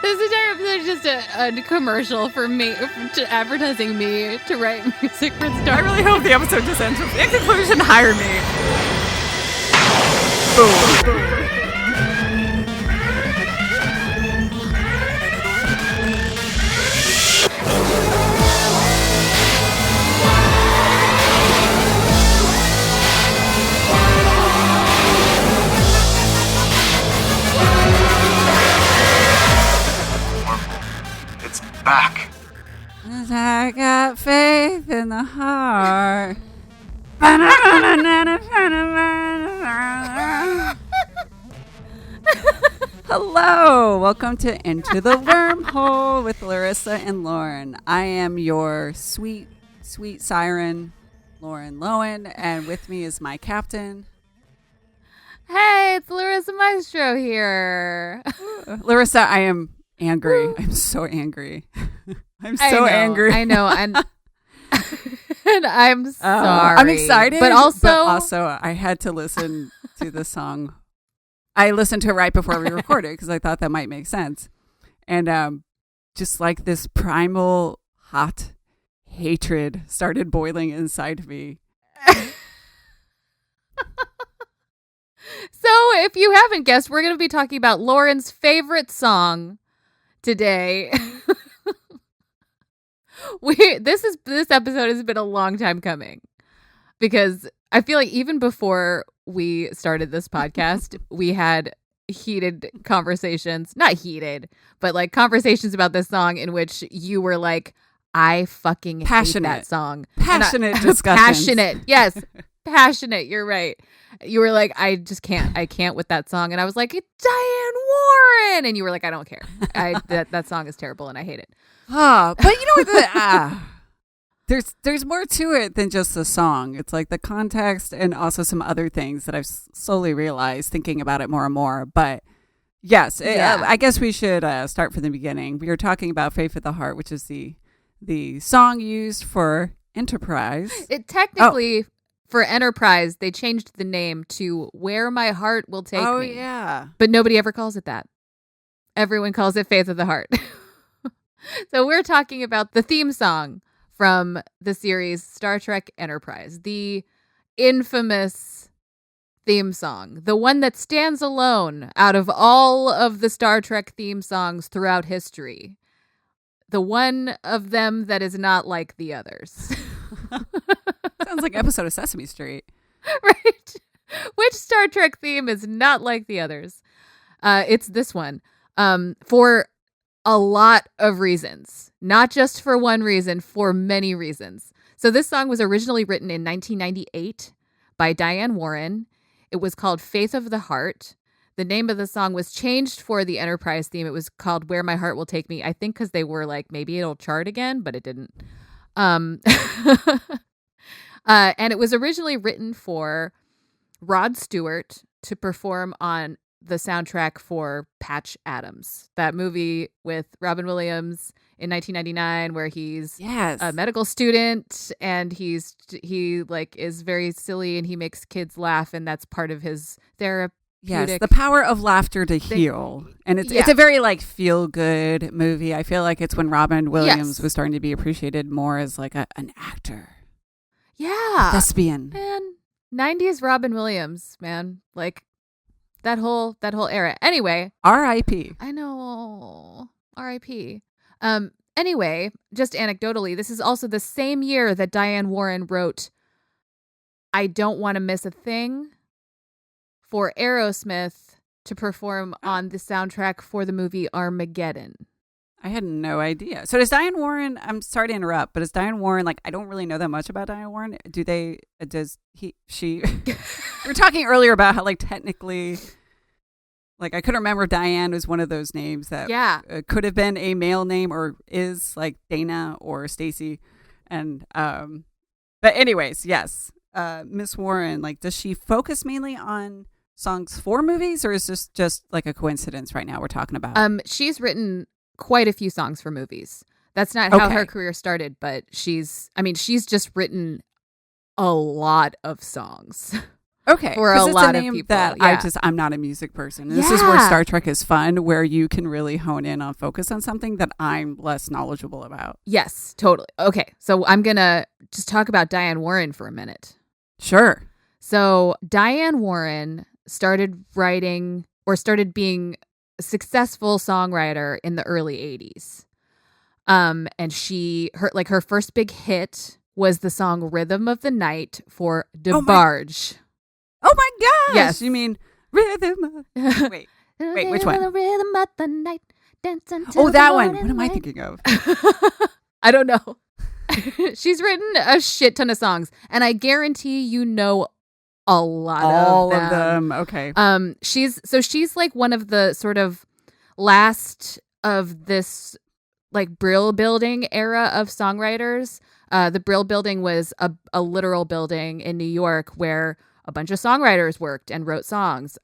This entire episode is just a commercial for me, advertising me to write music for Star. I really hope the episode just ends with, in conclusion, hire me. Boom. Back. I got faith in the heart. Hello, welcome to Into the Wormhole with Larissa and Lauren. I am your sweet, sweet siren, Lauren Lowen, and with me is my captain. Hey, it's Larissa Maestro here. Larissa, I am angry. I'm so angry. I'm so angry. I know. And I'm sorry. I'm excited. But also, I had to listen to the song. I listened to it right before we recorded because I thought that might make sense. And just like this primal hot hatred started boiling inside me. So if you haven't guessed, we're going to be talking about Lauren's favorite song today. This episode has been a long time coming because I feel like even before we started this podcast, we had heated conversations, not heated, but like conversations about this song in which you were like, I fucking hate that song. Passionate discussions. Passionate. Yes. Passionate. You're right. You were like, I can't with that song. And I was like, it's Diane Warren. And you were like, I don't care. That song is terrible and I hate it. But you know what? There's more to it than just the song. It's like the context and also some other things that I've slowly realized thinking about it more and more. But yes, I guess we should start from the beginning. We were talking about Faith of the Heart, which is the song used for Enterprise. It technically... For Enterprise, they changed the name to Where My Heart Will Take Me. Oh, yeah. But nobody ever calls it that. Everyone calls it Faith of the Heart. So we're talking about the theme song from the series Star Trek Enterprise. The infamous theme song. The one that stands alone out of all of the Star Trek theme songs throughout history. The one of them that is not like the others. Sounds like an episode of Sesame Street. Right? Which Star Trek theme is not like the others? It's this one. For a lot of reasons. Not just for one reason, for many reasons. So this song was originally written in 1998 by Diane Warren. It was called Faith of the Heart. The name of the song was changed for the Enterprise theme. It was called Where My Heart Will Take Me. I think because they were like, maybe it'll chart again, but it didn't. And it was originally written for Rod Stewart to perform on the soundtrack for Patch Adams, that movie with Robin Wiiliams in 1999, where he's a medical student and he like is very silly and he makes kids laugh, and that's part of his therapy. Yes, the power of laughter to heal. And it's a very like feel good movie. I feel like it's when Robin Wiiliams was starting to be appreciated more as like an actor. Yeah. A thespian. Man, 90s Robin Wiiliams, man. Like that whole era. Anyway. R.I.P. I know. R.I.P. Anyway, just anecdotally, this is also the same year that Diane Warren wrote I Don't Want to Miss a Thing for Aerosmith to perform on the soundtrack for the movie Armageddon. I had no idea. So does Diane Warren, I'm sorry to interrupt, but is Diane Warren, like, I don't really know that much about Diane Warren. She, we were talking earlier about how, like, technically, like, I couldn't remember if Diane was one of those names that could have been a male name or is, like, Dana or Stacy. And, but anyways, yes, Miss Warren, like, does she focus mainly on songs for movies, or is this just, like, a coincidence right now we're talking about? She's written quite a few songs for movies. That's not how her career started, but she's just written a lot of songs. Okay, for a 'cause it's lot a of name people. that Yeah. I'm not a music person. And this is where Star Trek is fun, where you can really hone in on focus on something that I'm less knowledgeable about. Yes, totally. Okay, so I'm going to just talk about Diane Warren for a minute. Sure. So Diane Warren started writing or started being a successful songwriter in the early 80s. And her first big hit was the song Rhythm of the Night for DeBarge. Oh my gosh. Yes. You mean Rhythm of... Wait, which one? Rhythm of the night. Oh, that one. What am I thinking of? I don't know. She's written a shit ton of songs, and I guarantee you know a lot All of them. of them. Okay. She's like one of the sort of last of this like Brill Building era of songwriters. The Brill Building was a literal building in New York where a bunch of songwriters worked and wrote songs,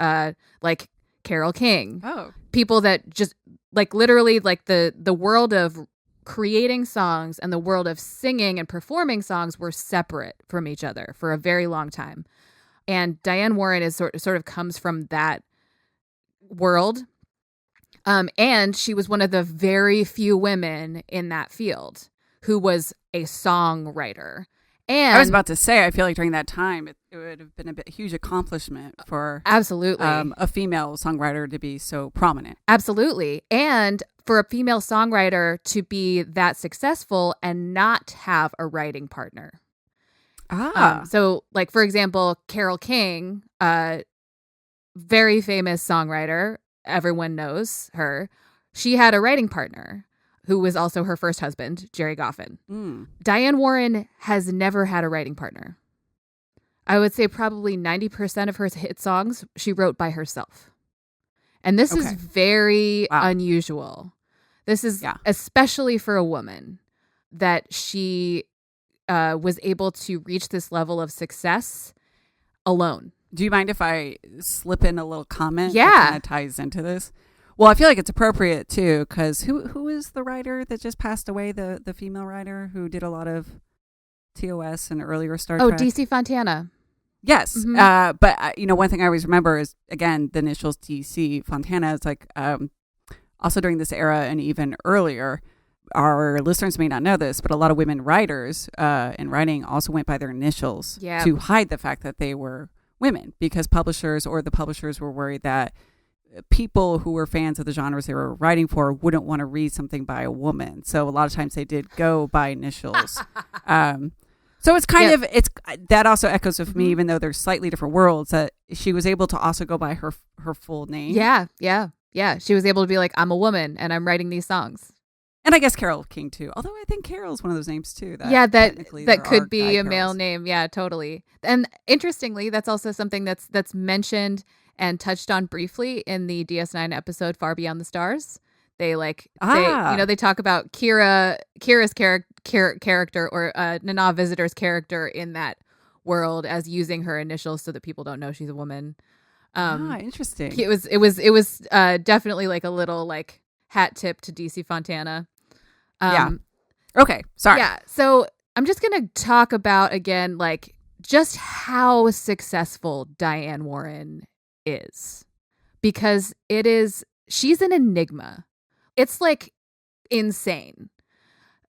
like Carole King. Oh. People that just like literally like the world of creating songs and the world of singing and performing songs were separate from each other for a very long time. And Diane Warren is sort of comes from that world. And she was one of the very few women in that field who was a songwriter. And I was about to say, I feel like during that time, it would have been a huge accomplishment for absolutely a female songwriter to be so prominent. Absolutely. And for a female songwriter to be that successful and not have a writing partner. So, like, for example, Carole King, very famous songwriter. Everyone knows her. She had a writing partner who was also her first husband, Jerry Goffin. Diane Warren has never had a writing partner. I would say probably 90% of her hit songs she wrote by herself. And this is very unusual. This is especially for a woman that she was able to reach this level of success alone. Do you mind if I slip in a little comment that kind of ties into this? Well, I feel like it's appropriate too, because who is the writer that just passed away? The female writer who did a lot of TOS and earlier Star Trek. Oh, DC Fontana. Yes, Mm-hmm. but one thing I always remember is again the initials DC Fontana. It's like also during this era and even earlier. Our listeners may not know this, but a lot of women writers in writing also went by their initials to hide the fact that they were women, because the publishers were worried that people who were fans of the genres they were writing for wouldn't want to read something by a woman. So a lot of times they did go by initials. So it's kind of, that also echoes with me, even though they're slightly different worlds, that she was able to also go by her full name. Yeah. She was able to be like, I'm a woman and I'm writing these songs. And I guess Carole King too. Although I think Carol's one of those names too. That could be a male name. Yeah, totally. And interestingly, that's also something that's mentioned and touched on briefly in the DS9 episode Far Beyond the Stars. They they talk about Kira's character or Nana Visitor's character in that world as using her initials so that people don't know she's a woman. Interesting. It was definitely like a little like hat tip to DC Fontana. Okay. Sorry. Yeah. So I'm just going to talk about again, like just how successful Diane Warren is, because she's an enigma. It's like insane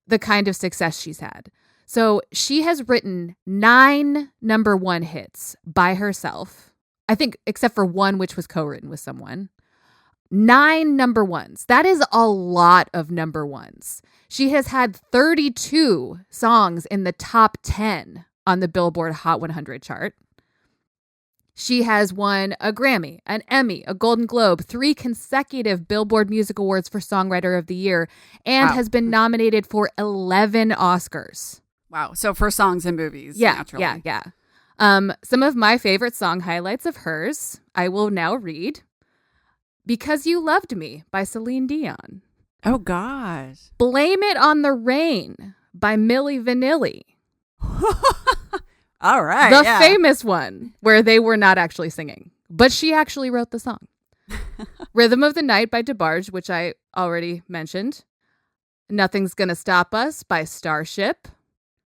the kind of success she's had. So she has written 9 number 1 hits by herself. I think except for one, which was co-written with someone. 9 number 1s. That is a lot of number 1s. She has had 32 songs in the top 10 on the Billboard Hot 100 chart. She has won a Grammy, an Emmy, a Golden Globe, 3 consecutive Billboard Music Awards for Songwriter of the Year, and has been nominated for 11 Oscars. Wow. So for songs and movies, naturally. Yeah. Some of my favorite song highlights of hers, I will now read. Because You Loved Me by Celine Dion. Oh, gosh. Blame It on the Rain by Milli Vanilli. All right. The famous one where they were not actually singing, but she actually wrote the song. Rhythm of the Night by DeBarge, which I already mentioned. Nothing's Gonna Stop Us by Starship.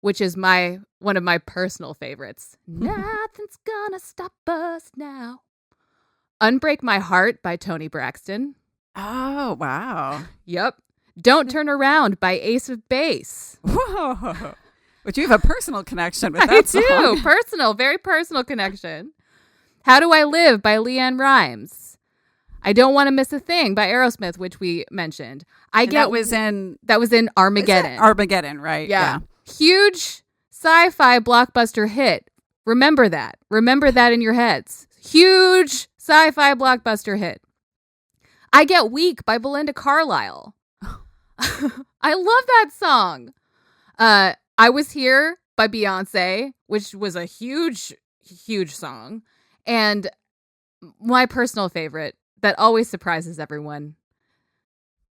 which is one of my personal favorites. Nothing's gonna stop us now. Unbreak My Heart by Toni Braxton. Oh, wow. Yep. Don't Turn Around by Ace of Base. Whoa. But you have a personal connection with that song. I do. Personal, very personal connection. How Do I Live by Leanne Rimes. I Don't Want to Miss a Thing by Aerosmith, which we mentioned. That was in Armageddon. Armageddon, right? Yeah. Huge sci-fi blockbuster hit. Remember that. Remember that in your heads. Huge sci-fi blockbuster hit. I Get Weak by Belinda Carlisle. I love that song. I Was Here by Beyonce, which was a huge, huge song. And my personal favorite that always surprises everyone,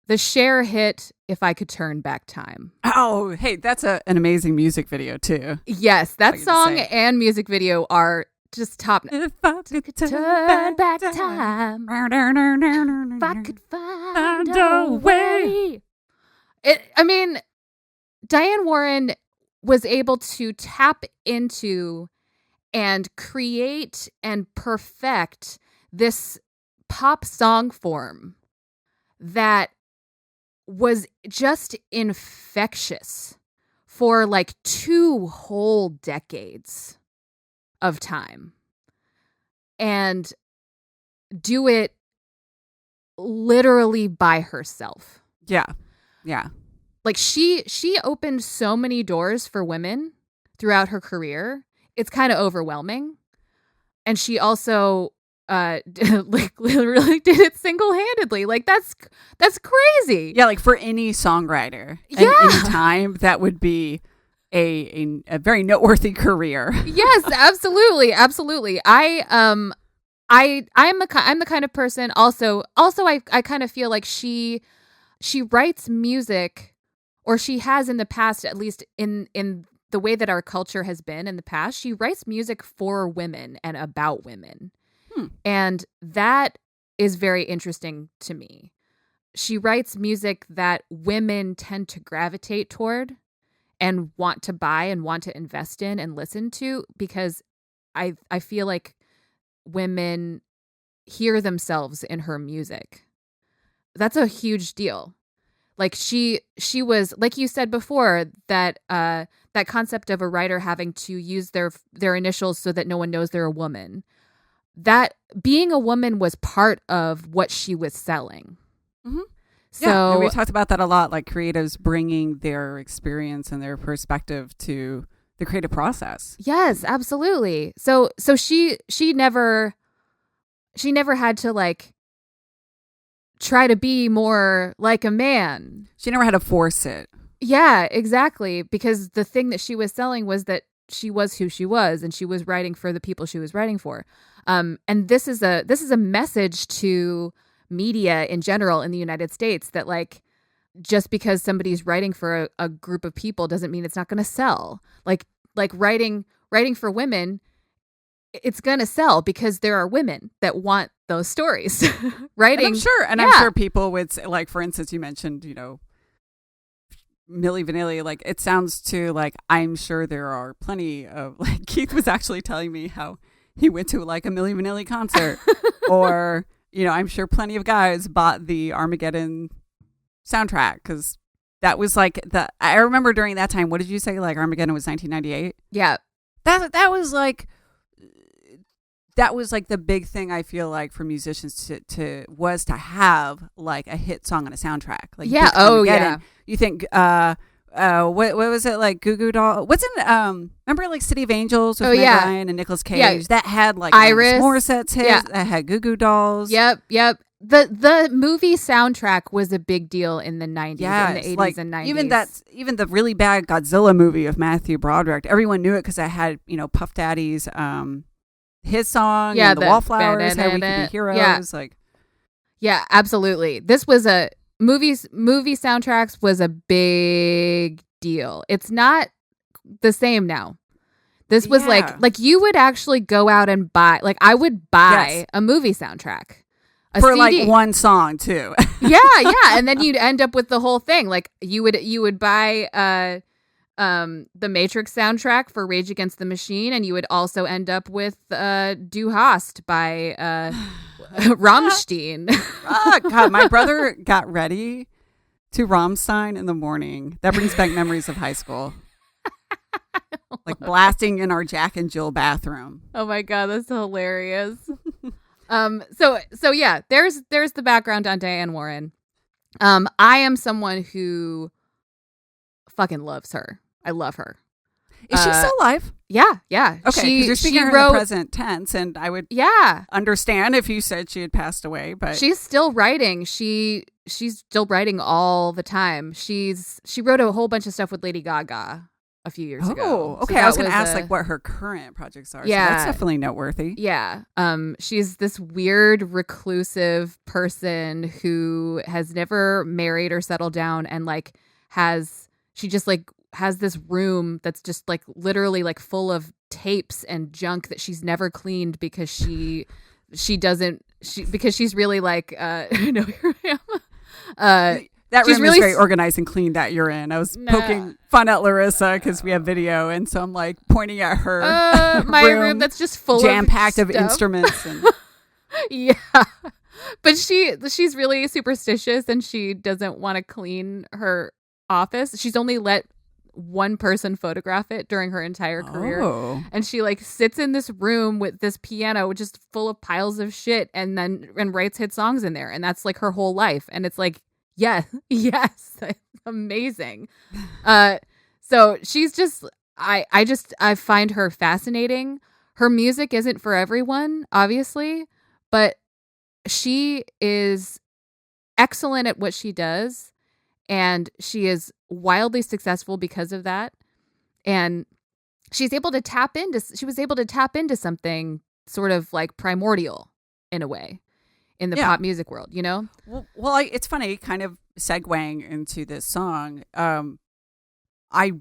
the Cher hit, If I Could Turn Back Time. Oh, hey, that's an amazing music video, too. Yes, that song and music video are just top. If I could turn back time, if I could find a way. Diane Warren was able to tap into and create and perfect this pop song form that was just infectious for like 2 whole decades of time, and do it literally by herself. Yeah. Like she opened so many doors for women throughout her career. It's kind of overwhelming. And she also literally did it single-handedly. Like that's crazy. Yeah, like for any songwriter at any time, that would be a very noteworthy career. Yes, absolutely. I'm the kind of person also I kind of feel like she writes music, or she has in the past, at least in the way that our culture has been in the past, she writes music for women and about women. And that is very interesting to me. She writes music that women tend to gravitate toward and want to buy and want to invest in and listen to, because I feel like women hear themselves in her music. That's a huge deal. Like she was, like you said before, that that concept of a writer having to use their initials so that no one knows they're a woman. That being a woman was part of what she was selling. Mm-hmm. So yeah, we talked about that a lot, like creatives bringing their experience and their perspective to the creative process. Yes, absolutely. So she never had to like try to be more like a man. She never had to force it. Yeah, exactly. Because the thing that she was selling was that she was who she was, and she was writing for the people she was writing for. And this is a message to media in general in the United States, that like, just because somebody's writing for a group of people doesn't mean it's not going to sell. Like writing for women, it's going to sell because there are women that want those stories. Writing. And I'm sure people would say, like, for instance, you mentioned, Milli Vanilli, like it sounds to like, I'm sure there are plenty of, like, Keith was actually telling me how he went to like a Milli Vanilli concert or, I'm sure plenty of guys bought the Armageddon soundtrack because that was like I remember during that time, what did you say? Like Armageddon was 1998? Yeah. That was like the big thing I feel like for musicians to have like a hit song on a soundtrack. Like yeah. You think what was it, like Goo Goo Doll? What's in remember like City of Angels with Meg Ryan and Nicolas Cage? Yeah. That had like Iris, Morissette's hits. That had Goo Goo Dolls. Yep. The movie soundtrack was a big deal in the 90s, in the 80s like, and 90s. Even the really bad Godzilla movie of Matthew Broderick, everyone knew it because it had, Puff Daddy's his song, and the Wallflowers, How We Could Be Heroes. Yeah, absolutely. This was movie soundtracks was a big deal. It's not the same now. This was like you would actually go out and buy, like I would buy a movie soundtrack. For CD. like one song too. yeah. And then you'd end up with the whole thing. Like you would buy the Matrix soundtrack for Rage Against the Machine, and you would also end up with Du Hast by Rammstein. Oh, God, my brother got ready to Rammstein in the morning. That brings back memories of high school. Like blasting in our Jack and Jill bathroom. Oh my God, that's hilarious. So yeah, there's the background on Diane Warren. I am someone who fucking loves her. I love her. Is she still alive? Yeah. Okay, because you're speaking her in the present tense, and I would understand if you said she had passed away, but she's still writing. She's still writing all the time. She wrote a whole bunch of stuff with Lady Gaga a few years ago. Oh, okay. I was going to ask like what her current projects are. Yeah, so that's definitely noteworthy. Yeah. She's this weird reclusive person who has never married or settled down, and like has this room that's just like literally like full of tapes and junk that she's never cleaned because because she's really like no, here I am. That room is very organized and clean that you're in. I was poking fun at Larissa because we have video, and so I'm like pointing at her my room that's just full jam-packed of instruments. And yeah, but she's really superstitious, and she doesn't want to clean her office. She's only let one person photograph it during her entire career, and she like sits in this room with this piano just full of piles of shit, and writes hit songs in there, and that's like her whole life. And it's like, yes, amazing. So she's just I find her fascinating. Her music isn't for everyone, obviously, but she is excellent at what she does, and she is wildly successful because of that. And she was able to tap into something sort of like primordial in a way in the pop music world, you know? Well, it's funny, kind of segueing into this song. I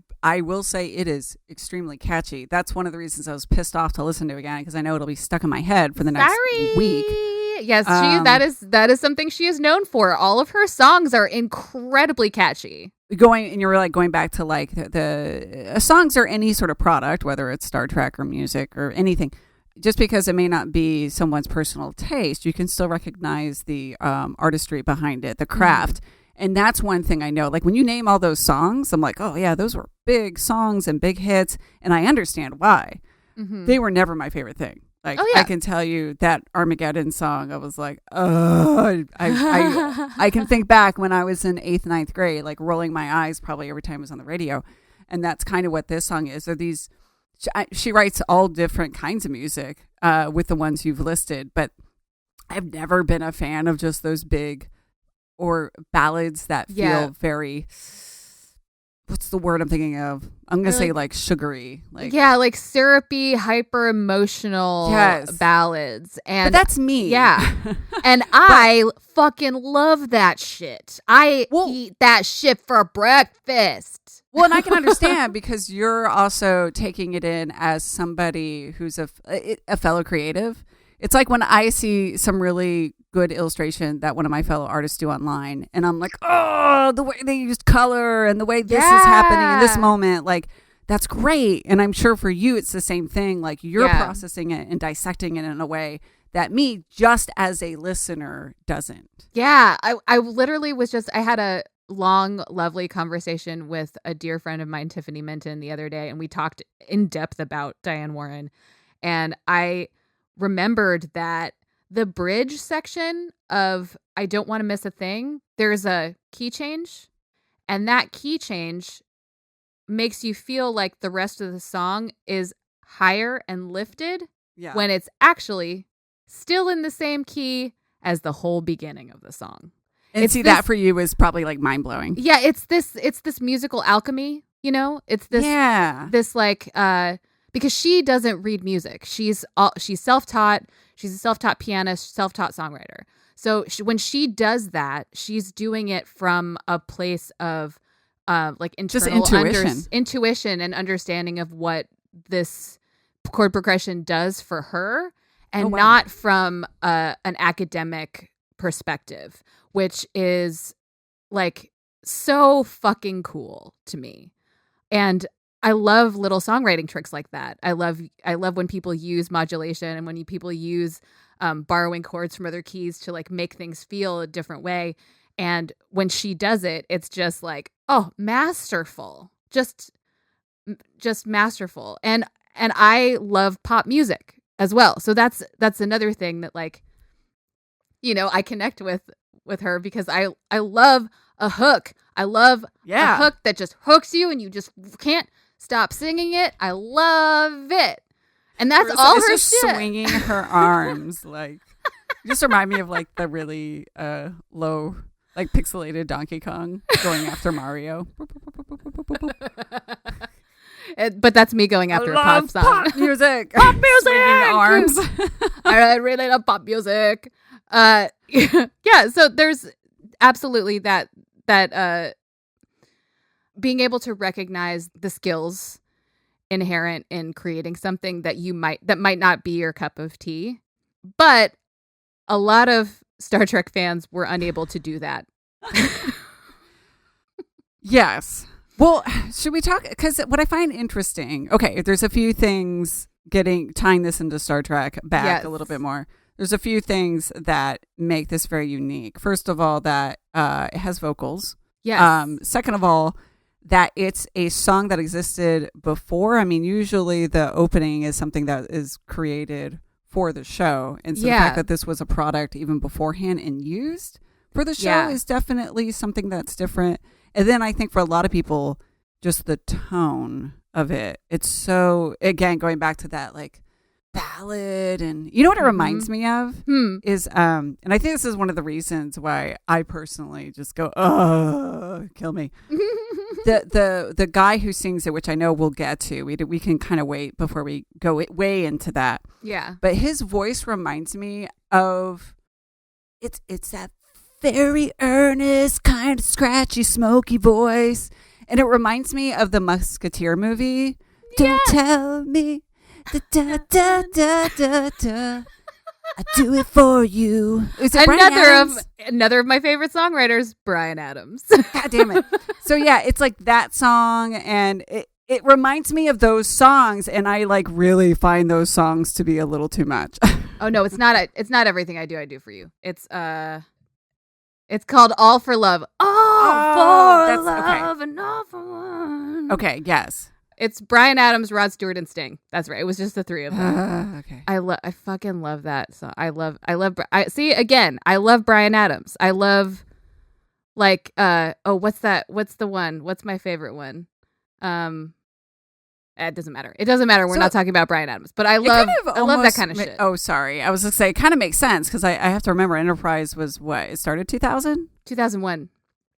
will say it is extremely catchy. That's one of the reasons I was pissed off to listen to it again, because I know it'll be stuck in my head for the next week. Yes, that is something she is known for. All of her songs are incredibly catchy. Going back to like the songs or any sort of product, whether it's Star Trek or music or anything. Just because it may not be someone's personal taste, you can still recognize the artistry behind it, the craft. Mm-hmm. And that's one thing I know. Like when you name all those songs, I'm like, oh yeah, those were big songs and big hits. And I understand why. Mm-hmm. They were never my favorite thing. Like, I can tell you that Armageddon song, I was like, oh, I can think back when I was in 8th, 9th grade, like rolling my eyes probably every time it was on the radio. And that's kind of what this song is. She writes all different kinds of music with the ones you've listed, but I've never been a fan of just those big or ballads that feel very, what's the word I'm thinking of? I'm going to say like sugary. Like syrupy, hyper emotional ballads. But that's me. Yeah. And I fucking love that shit. I eat that shit for breakfast. Well, and I can understand because you're also taking it in as somebody who's a fellow creative. It's like when I see some really good illustration that one of my fellow artists do online, and I'm like, oh, the way they used color and the way this is happening in this moment, like, that's great. And I'm sure for you, it's the same thing. Like, you're processing it and dissecting it in a way that me, just as a listener, doesn't. Yeah, I literally I had a long, lovely conversation with a dear friend of mine, Tiffany Minton, the other day, and we talked in depth about Diane Warren. And I remembered that the bridge section of I Don't Want to Miss a Thing, there's a key change, and that key change makes you feel like the rest of the song is higher and lifted when it's actually still in the same key as the whole beginning of the song. And that for you is probably like mind blowing. Yeah, it's this musical alchemy, you know? It's this like because she doesn't read music. She's self-taught. She's a self-taught pianist, self-taught songwriter. So when she does that, she's doing it from a place of like internal intuition and understanding of what this chord progression does for her, and not from an academic perspective, which is like so fucking cool to me. And I love little songwriting tricks like that. I love when people use modulation and when people use borrowing chords from other keys to like make things feel a different way. And when she does it, it's just like, oh, masterful, just masterful. And I love pop music as well. So that's another thing that like, you know, I connect with her because I love a hook. I love a hook that just hooks you and you just can't stop singing it. I love it. And that's all her just shit. Swinging her arms. Like, you just remind me of like the really low, like pixelated Donkey Kong going after Mario. But that's me going after a pop song. Pop music. Pop music. Swinging arms. I really love pop music. Yeah. So there's absolutely that being able to recognize the skills inherent in creating something that might not be your cup of tea, but a lot of Star Trek fans were unable to do that. Yes. Well, should we talk? Because what I find interesting, okay, there's a few things tying this into Star Trek back a little bit more. There's a few things that make this very unique. First of all, that it has vocals. Yes. Second of all, that it's a song that existed before. I mean, usually the opening is something that is created for the show. And so the fact that this was a product even beforehand and used for the show is definitely something that's different. And then I think for a lot of people, just the tone of it. It's so, again, going back to that like ballad. And you know what it reminds me of is, and I think this is one of the reasons why I personally just go, oh, kill me. The guy who sings it, which I know we'll get to, we can kind of wait before we go way into that. Yeah. But his voice reminds me of, it's that very earnest, kind of scratchy, smoky voice. And it reminds me of the Musketeer movie. Yeah. Don't tell me. Da, da, da, da, da, da. I do it for you. Is it another of my favorite songwriters, Bryan Adams. God damn it. So yeah, it's like that song, and it reminds me of those songs, and I like really find those songs to be a little too much. Oh no, it's not Everything I Do for You. It's called All for Love. All for love and all for one. Okay, yes. It's Bryan Adams, Rod Stewart, and Sting. That's right. It was just the three of them. Okay. I fucking love that song. I love Bryan Adams. I love like what's that? What's the one? What's my favorite one? It doesn't matter. It doesn't matter. We're not talking about Bryan Adams, but I love that kind of shit. Oh, sorry. I was going to say, it kind of makes sense because I have to remember Enterprise was what? It started 2000? 2001.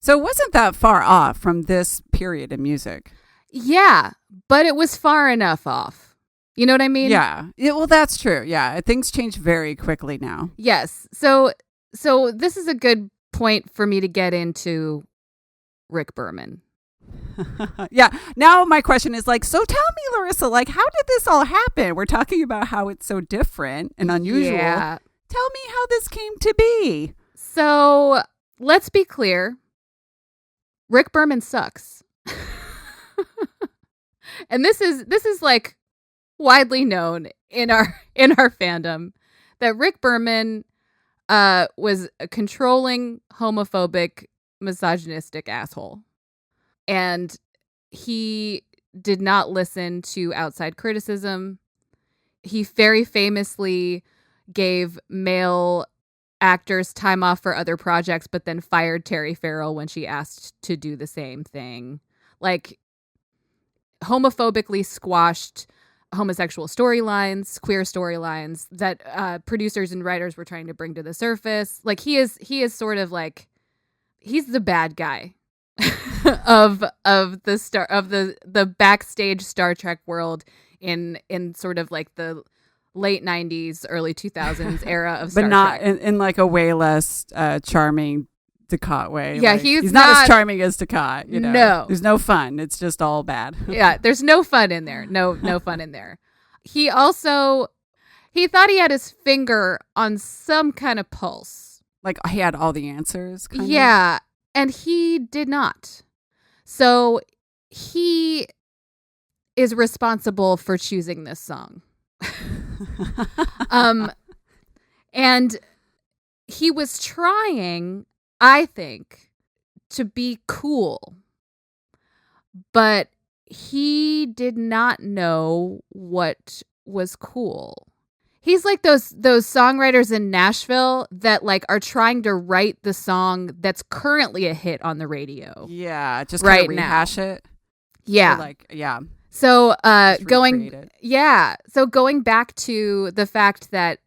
So it wasn't that far off from this period in music. Yeah, but it was far enough off. You know what I mean? Yeah. Well, that's true. Yeah. Things change very quickly now. Yes. So this is a good point for me to get into Rick Berman. Yeah. Now my question is like, so tell me, Larissa, like, how did this all happen? We're talking about how it's so different and unusual. Yeah. Tell me how this came to be. So let's be clear. Rick Berman sucks. And this is like widely known in our fandom that Rick Berman was a controlling, homophobic, misogynistic asshole. And he did not listen to outside criticism. He very famously gave male actors time off for other projects, but then fired Terry Farrell when she asked to do the same thing. Like, homophobically squashed homosexual storylines, queer storylines that producers and writers were trying to bring to the surface. Like, he is sort of like, he's the bad guy of the backstage Star Trek world in sort of like the late 90s, early 2000s era of Star Trek. But not Trek. in like a way less charming Ducat way. Yeah, like, he's not as charming as Ducat. You know? No. There's no fun. It's just all bad. Yeah, there's no fun in there. No fun in there. He thought he had his finger on some kind of pulse. Like he had all the answers. Yeah, and he did not. So he is responsible for choosing this song. And he was trying, I think, to be cool, but he did not know what was cool. He's like those songwriters in Nashville that like are trying to write the song that's currently a hit on the radio. Yeah, just right kind of rehash now. it. Yeah. Or like, yeah. So Just going recreate it. yeah. So going back to the fact that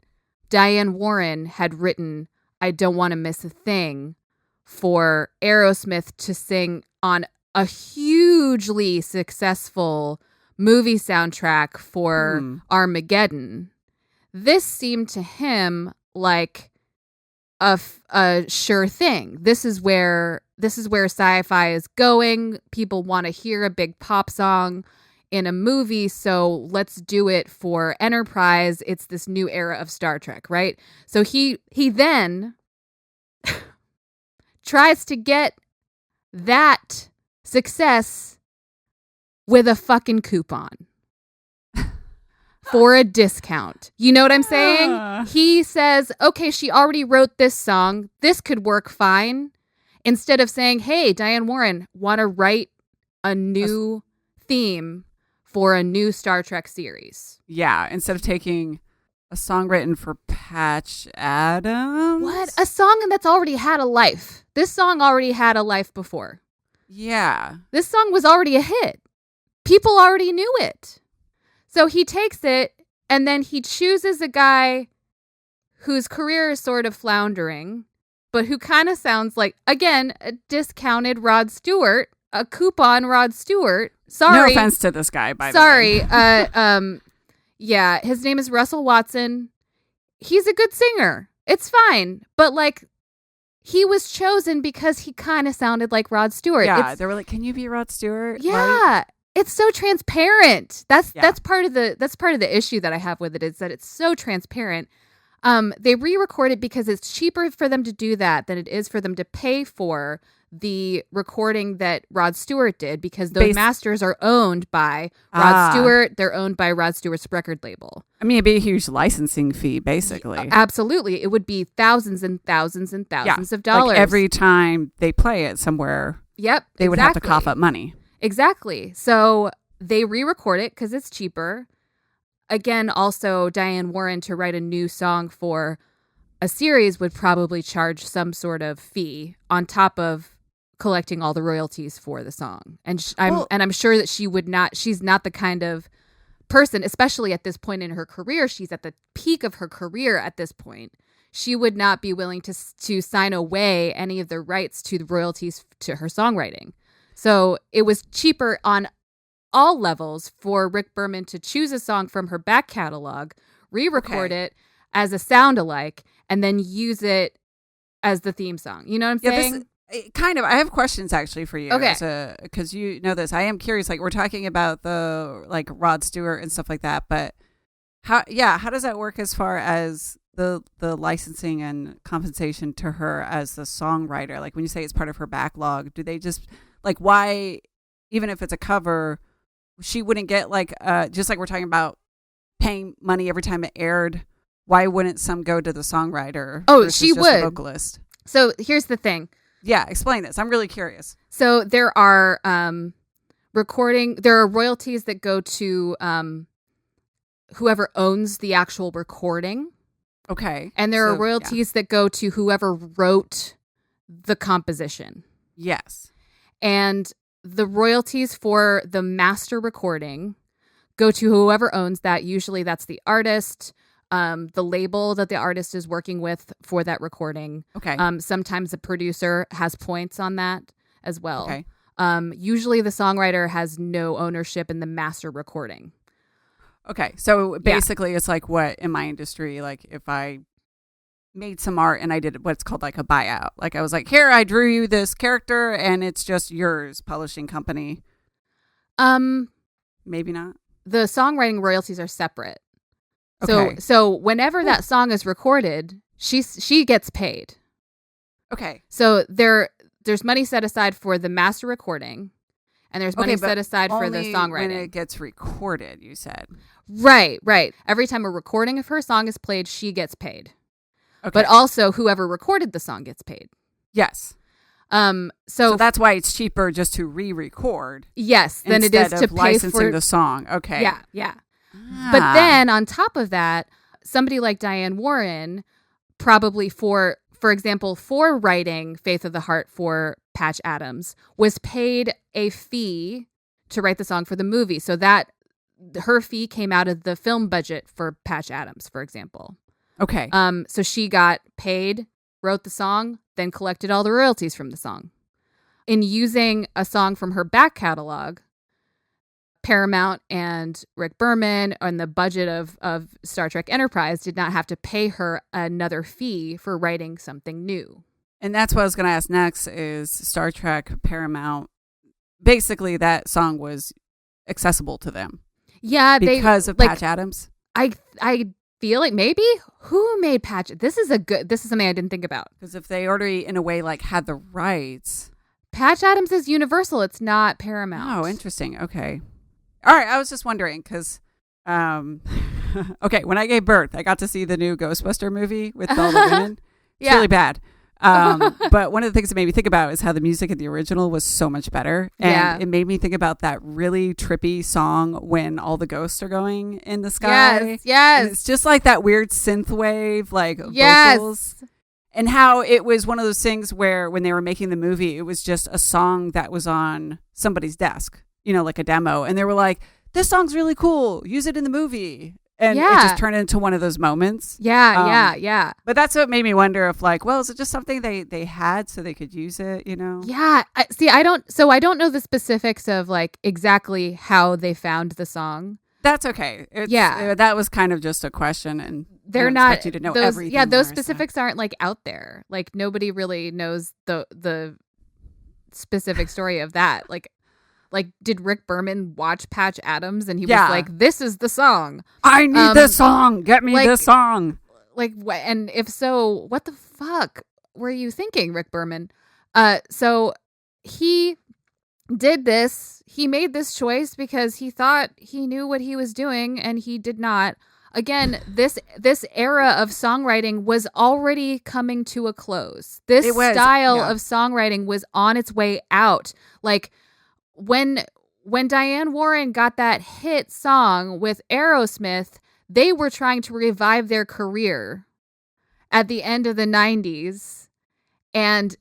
Diane Warren had written I Don't Want to Miss a Thing for Aerosmith to sing on a hugely successful movie soundtrack for Armageddon. This seemed to him like a sure thing. This is where sci-fi is going. People want to hear a big pop song in a movie, so let's do it for Enterprise. It's this new era of Star Trek, right? So he then tries to get that success with a fucking coupon for a discount. You know what I'm saying? He says, okay, she already wrote this song. This could work fine. Instead of saying, hey, Diane Warren, want to write a new theme for a new Star Trek series. Yeah, instead of taking a song written for Patch Adams. What? A song that's already had a life. This song already had a life before. Yeah. This song was already a hit. People already knew it. So he takes it and then he chooses a guy whose career is sort of floundering, but who kind of sounds like, again, a discounted Rod Stewart, a coupon Rod Stewart. Sorry. No offense to this guy, by the way. Sorry. Yeah, his name is Russell Watson. He's a good singer. It's fine. But like, he was chosen because he kind of sounded like Rod Stewart. Yeah, they were like, can you be Rod Stewart? Yeah. Right? It's so transparent. That's part of the issue that I have with it, is that it's so transparent. They re-record it because it's cheaper for them to do that than it is for them to pay for the recording that Rod Stewart did, because those masters are owned by Rod Stewart. They're owned by Rod Stewart's record label. I mean, it'd be a huge licensing fee, basically. Absolutely. It would be thousands and thousands and thousands of dollars. Like every time they play it somewhere, they would have to cough up money. Exactly. So they re-record it because it's cheaper. Again, also, Diane Warren, to write a new song for a series, would probably charge some sort of fee on top of collecting all the royalties for the song. And I'm sure that she's not the kind of person, especially at this point in her career, she's at the peak of her career at this point. She would not be willing to sign away any of the rights to the royalties to her songwriting. So it was cheaper on all levels for Rick Berman to choose a song from her back catalog, re-record it as a sound-alike, and then use it as the theme song. You know what I'm saying? Kind of. I have questions actually for you. Okay. Because you know this. I am curious. Like, we're talking about the like Rod Stewart and stuff like that, but how does that work as far as the licensing and compensation to her as the songwriter? Like, when you say it's part of her backlog, do they just like, why, even if it's a cover, she wouldn't get like just like we're talking about paying money every time it aired? Why wouldn't some go to the songwriter? Oh, she just would. The vocalist. So here's the thing. Yeah, explain this. I'm really curious. So there are royalties that go to whoever owns the actual recording. Okay. And there are royalties that go to whoever wrote the composition. Yes. And the royalties for the master recording go to whoever owns that. Usually that's the artist, the label that the artist is working with for that recording. Okay. Sometimes the producer has points on that as well. Okay. Usually the songwriter has no ownership in the master recording. Okay. So basically it's like what in my industry, like if I made some art and I did what's called like a buyout. Like I was like, here, I drew you this character and it's just yours, publishing company. Maybe not. The songwriting royalties are separate. Okay. So whenever that song is recorded, she gets paid. Okay. So there's money set aside for the master recording, and there's money set aside for the songwriting. When it gets recorded, you said. Right. Every time a recording of her song is played, she gets paid. Okay. But also whoever recorded the song gets paid. Yes. So that's why it's cheaper just to re-record. Yes, than it is to pay licensing the song. Okay. Yeah. But then on top of that, somebody like Diane Warren, probably for example, for writing Faith of the Heart for Patch Adams, was paid a fee to write the song for the movie. So that her fee came out of the film budget for Patch Adams, for example. Okay. So she got paid, wrote the song, then collected all the royalties from the song. In using a song from her back catalog, Paramount and Rick Berman and the budget of Star Trek Enterprise did not have to pay her another fee for writing something new. And that's what I was going to ask next is Star Trek, Paramount. Basically, that song was accessible to them. Yeah. Because of Patch Adams? I feel like maybe who made Patch? This is something I didn't think about. Because if they already, in a way, like had the rights. Patch Adams is Universal. It's not Paramount. Oh, interesting. Okay. All right. I was just wondering because, okay, when I gave birth, I got to see the new Ghostbuster movie with all the women. It's really bad. But one of the things that made me think about is how the music in the original was so much better. And it made me think about that really trippy song when all the ghosts are going in the sky. Yes. And it's just like that weird synth wave, like vocals. And how it was one of those things where when they were making the movie, it was just a song that was on somebody's desk, like a demo. And they were like, this song's really cool. Use it in the movie. And it just turned into one of those moments. Yeah. But that's what made me wonder if is it just something they had so they could use it, Yeah. I don't know the specifics of like exactly how they found the song. That's okay. That was kind of just a question and they're not expect you to know those, everything. Yeah, those specifics aren't like out there. Like nobody really knows the specific story of that. Like, did Rick Berman watch Patch Adams and he was like, "This is the song. I need this song. Get me this song." Like, and if so, what the fuck were you thinking, Rick Berman? So he did this. He made this choice because he thought he knew what he was doing, and he did not. Again, this era of songwriting was already coming to a close. This style of songwriting was on its way out. Like, when Diane Warren got that hit song with Aerosmith, they were trying to revive their career at the end of the 90s and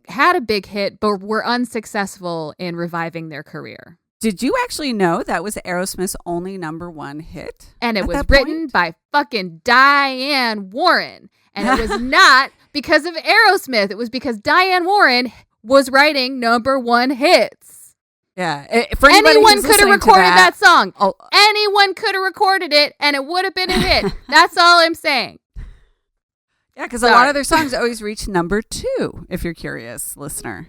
had a big hit, but were unsuccessful in reviving their career. Did you actually know that was Aerosmith's only #1 hit? And it was written by fucking Diane Warren. And it was not because of Aerosmith. It was because Diane Warren was writing #1 hits. Yeah. Anyone could have recorded that song. Anyone could have recorded it and it would have been a hit. That's all I'm saying. Yeah, because a lot of their songs always reach #2, if you're curious, listener.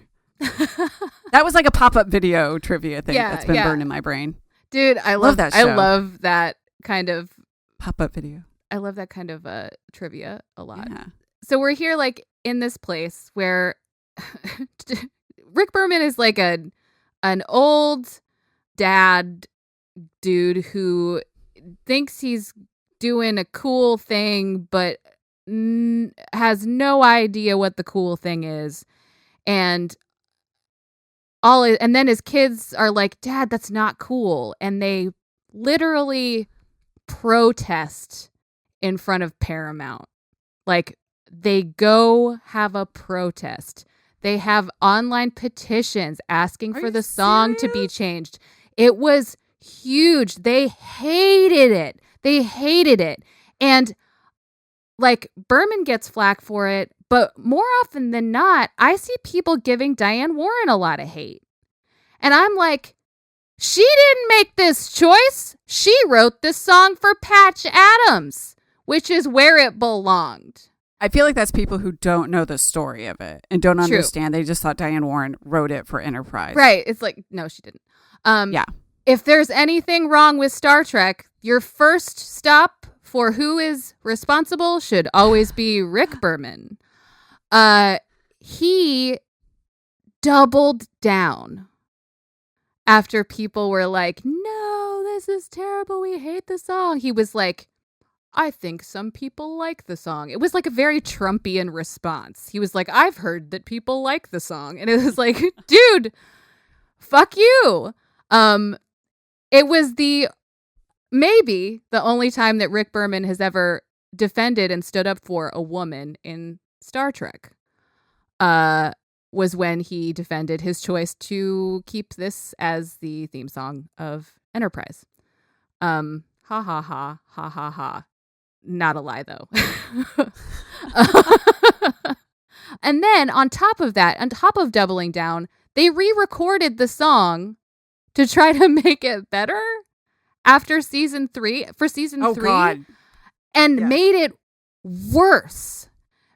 That was like a pop-up video trivia thing that's been burned in my brain. Dude, I love that show. I love that kind of pop-up video. I love that kind of trivia a lot. Yeah. So we're here like in this place where Rick Berman is like an old dad dude who thinks he's doing a cool thing, but has no idea what the cool thing is. And then his kids are like, "Dad, that's not cool." And they literally protest in front of Paramount. Like, they go have a protest. They have online petitions asking for the song to be changed. It was huge. They hated it. And like, Berman gets flack for it, but more often than not, I see people giving Diane Warren a lot of hate. And I'm like, she didn't make this choice. She wrote this song for Patch Adams, which is where it belonged. I feel like that's people who don't know the story of it and don't understand. They just thought Diane Warren wrote it for Enterprise. Right. It's like, no, she didn't. Yeah. If there's anything wrong with Star Trek, your first stop for who is responsible should always be Rick Berman. He doubled down after people were like, no, this is terrible, we hate the song, he was like, I think some people like the song. It was like a very Trumpian response. He was like, I've heard that people like the song. And it was like, dude, fuck you. It was maybe the only time that Rick Berman has ever defended and stood up for a woman in Star Trek. Was when he defended his choice to keep this as the theme song of Enterprise. Ha ha ha ha ha ha. Not a lie, though. And then on top of that, on top of doubling down, they re-recorded the song to try to make it better after season 3. For season 3. God. And made it worse.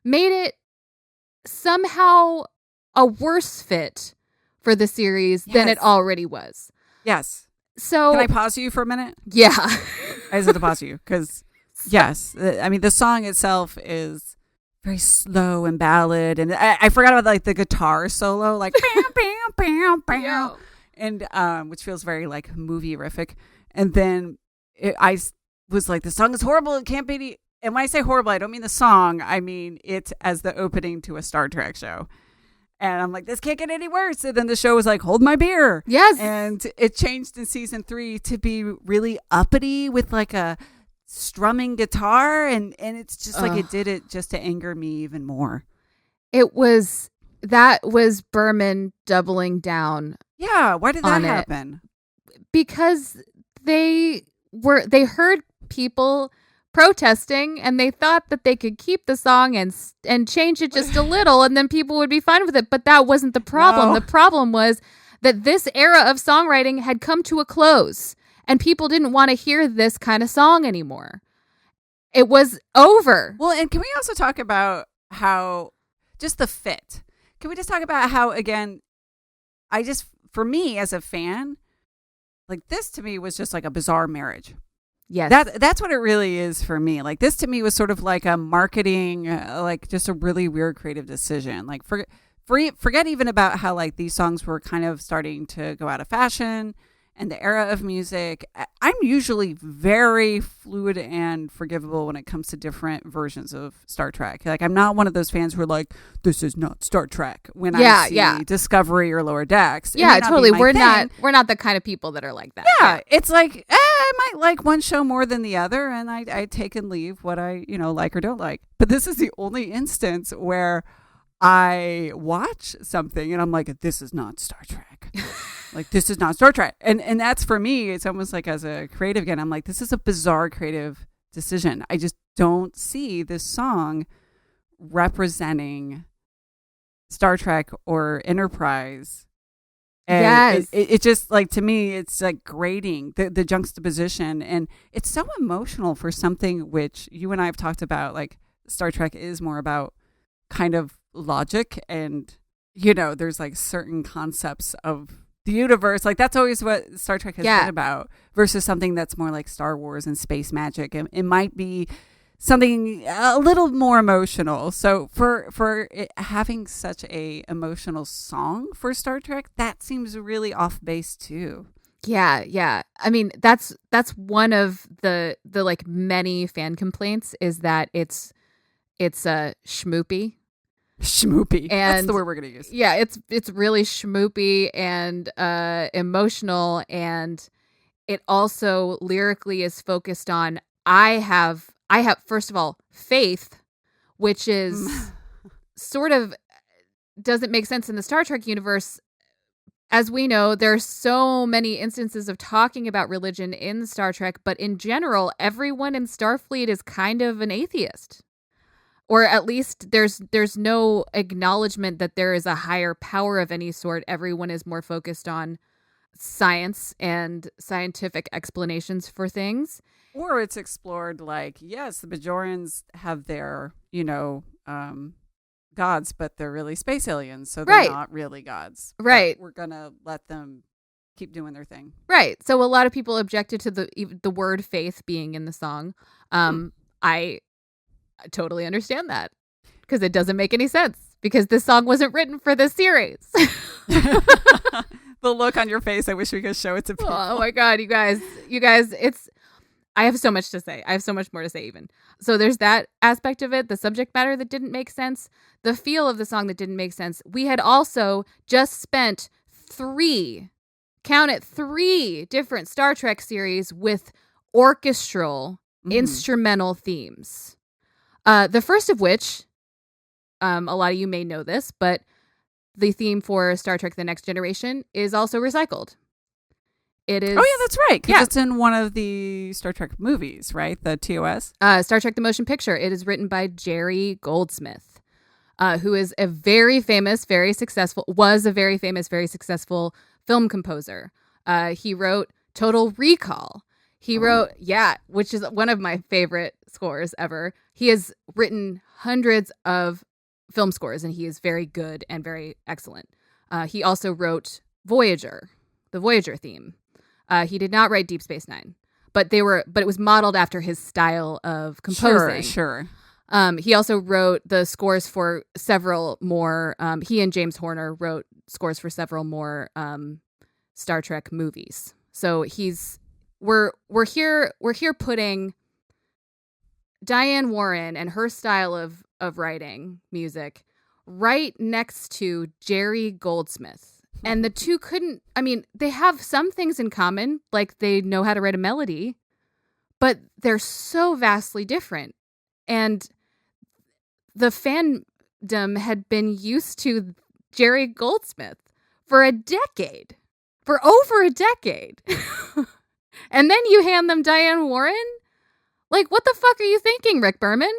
Made it somehow a worse fit for the series than it already was. Yes. So can I pause you for a minute? Yeah. I just have to pause you because yes, I mean the song itself is very slow and ballad, and I forgot about like the guitar solo, like bam, bam, bam, bam, and which feels very like movie-rific. And then I was like, the song is horrible. It can't be. And when I say horrible, I don't mean the song. I mean it as the opening to a Star Trek show. And I'm like, this can't get any worse. And then the show was like, hold my beer. Yes. And it changed in season 3 to be really uppity with like a strumming guitar. And it's just like it did it just to anger me even more. That was Berman doubling down. Yeah. Why did that happen? Because they heard people protesting and they thought that they could keep the song and change it just a little and then people would be fine with it, but that wasn't the problem. No. The problem was that this era of songwriting had come to a close and people didn't want to hear this kind of song anymore. It was over. Well, and can we also talk about how just the fit? Can we just talk about how, again, for me as a fan, like this to me was just like a bizarre marriage. Yes. That's what it really is for me. Like this to me was sort of like a marketing, like just a really weird creative decision. Like forget even about how like these songs were kind of starting to go out of fashion and the era of music. I'm usually very fluid and forgivable when it comes to different versions of Star Trek. Like I'm not one of those fans who are like, this is not Star Trek when I see Discovery or Lower Decks. Yeah, totally. We're not the kind of people that are like that. Yeah. It's like, I might like one show more than the other, and I take and leave what I, like or don't like. But this is the only instance where I watch something and I'm like, this is not Star Trek. Like, this is not Star Trek. And that's for me, it's almost like as a creative again, I'm like, this is a bizarre creative decision. I just don't see this song representing Star Trek or Enterprise. And yes. It just like, to me, it's like grating the juxtaposition. And it's so emotional for something which you and I have talked about. Like Star Trek is more about kind of logic and, there's like certain concepts of the universe. Like that's always what Star Trek has been about versus something that's more like Star Wars and space magic. And it might be something a little more emotional. So for it having such a emotional song for Star Trek, that seems really off base too. Yeah. I mean, that's one of the like many fan complaints is that it's schmoopy. Schmoopy. And that's the word we're going to use. Yeah, it's really schmoopy and emotional, and it also lyrically is focused on I have first of all faith, which is sort of doesn't make sense in the Star Trek universe. As we know, there's so many instances of talking about religion in Star Trek, but in general, everyone in Starfleet is kind of an atheist. Or at least there's no acknowledgement that there is a higher power of any sort. Everyone is more focused on science and scientific explanations for things. Or it's explored like, yes, the Bajorans have their, gods, but they're really space aliens, so they're not really gods. Right. But we're going to let them keep doing their thing. Right. So a lot of people objected to the word faith being in the song. I totally understand that because it doesn't make any sense because this song wasn't written for this series. The look on your face. I wish we could show it to people. Oh my God, you guys, I have so much to say. I have so much more to say even. So there's that aspect of it, the subject matter that didn't make sense, the feel of the song that didn't make sense. We had also just spent three different Star Trek series with orchestral instrumental themes. The first of which, a lot of you may know this, but the theme for Star Trek The Next Generation is also recycled. It is. Oh, yeah, that's right. Because it's in one of the Star Trek movies, right? The TOS? Star Trek The Motion Picture. It is written by Jerry Goldsmith, who is a very famous, very successful film composer. He wrote Total Recall. He wrote, which is one of my favorite scores ever. He has written hundreds of film scores, and he is very good and very excellent. He also wrote Voyager, the Voyager theme. He did not write Deep Space Nine, but it was modeled after his style of composing. Sure. He also wrote the scores for several more. He and James Horner wrote scores for several more Star Trek movies. So we're here putting Diane Warren and her style of writing music right next to Jerry Goldsmith. And the two they have some things in common, like they know how to write a melody, but they're so vastly different. And the fandom had been used to Jerry Goldsmith for over a decade. And then you hand them Diane Warren? Like, what the fuck are you thinking, Rick Berman?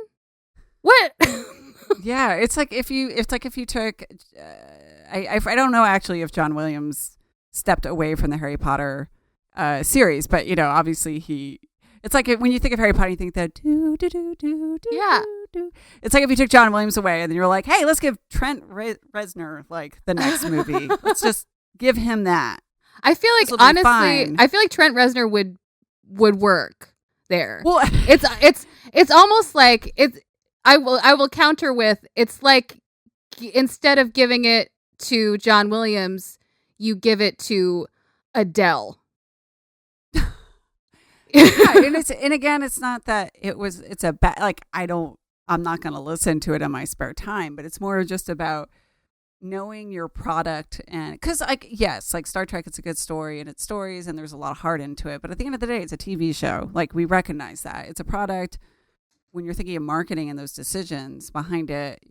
What? Yeah, it's like if you took I don't know actually if John Williams stepped away from the Harry Potter series, but obviously it's like when you think of Harry Potter, you think that do do do do do. Yeah. Do. It's like if you took John Williams away and then you're like, hey, let's give Trent Reznor like the next movie. Let's just give him that. I feel like honestly, Trent Reznor would work there. Well, it's almost like it's. I will counter with, it's like instead of giving it to John Williams, you give it to Adele. and again, it's not that it's a bad, like I'm not going to listen to it in my spare time, but it's more just about knowing your product. And because like Star Trek, it's a good story and it's stories and there's a lot of heart into it, but at the end of the day, it's a TV show. Like, we recognize that it's a product. When you're thinking of marketing and those decisions behind it,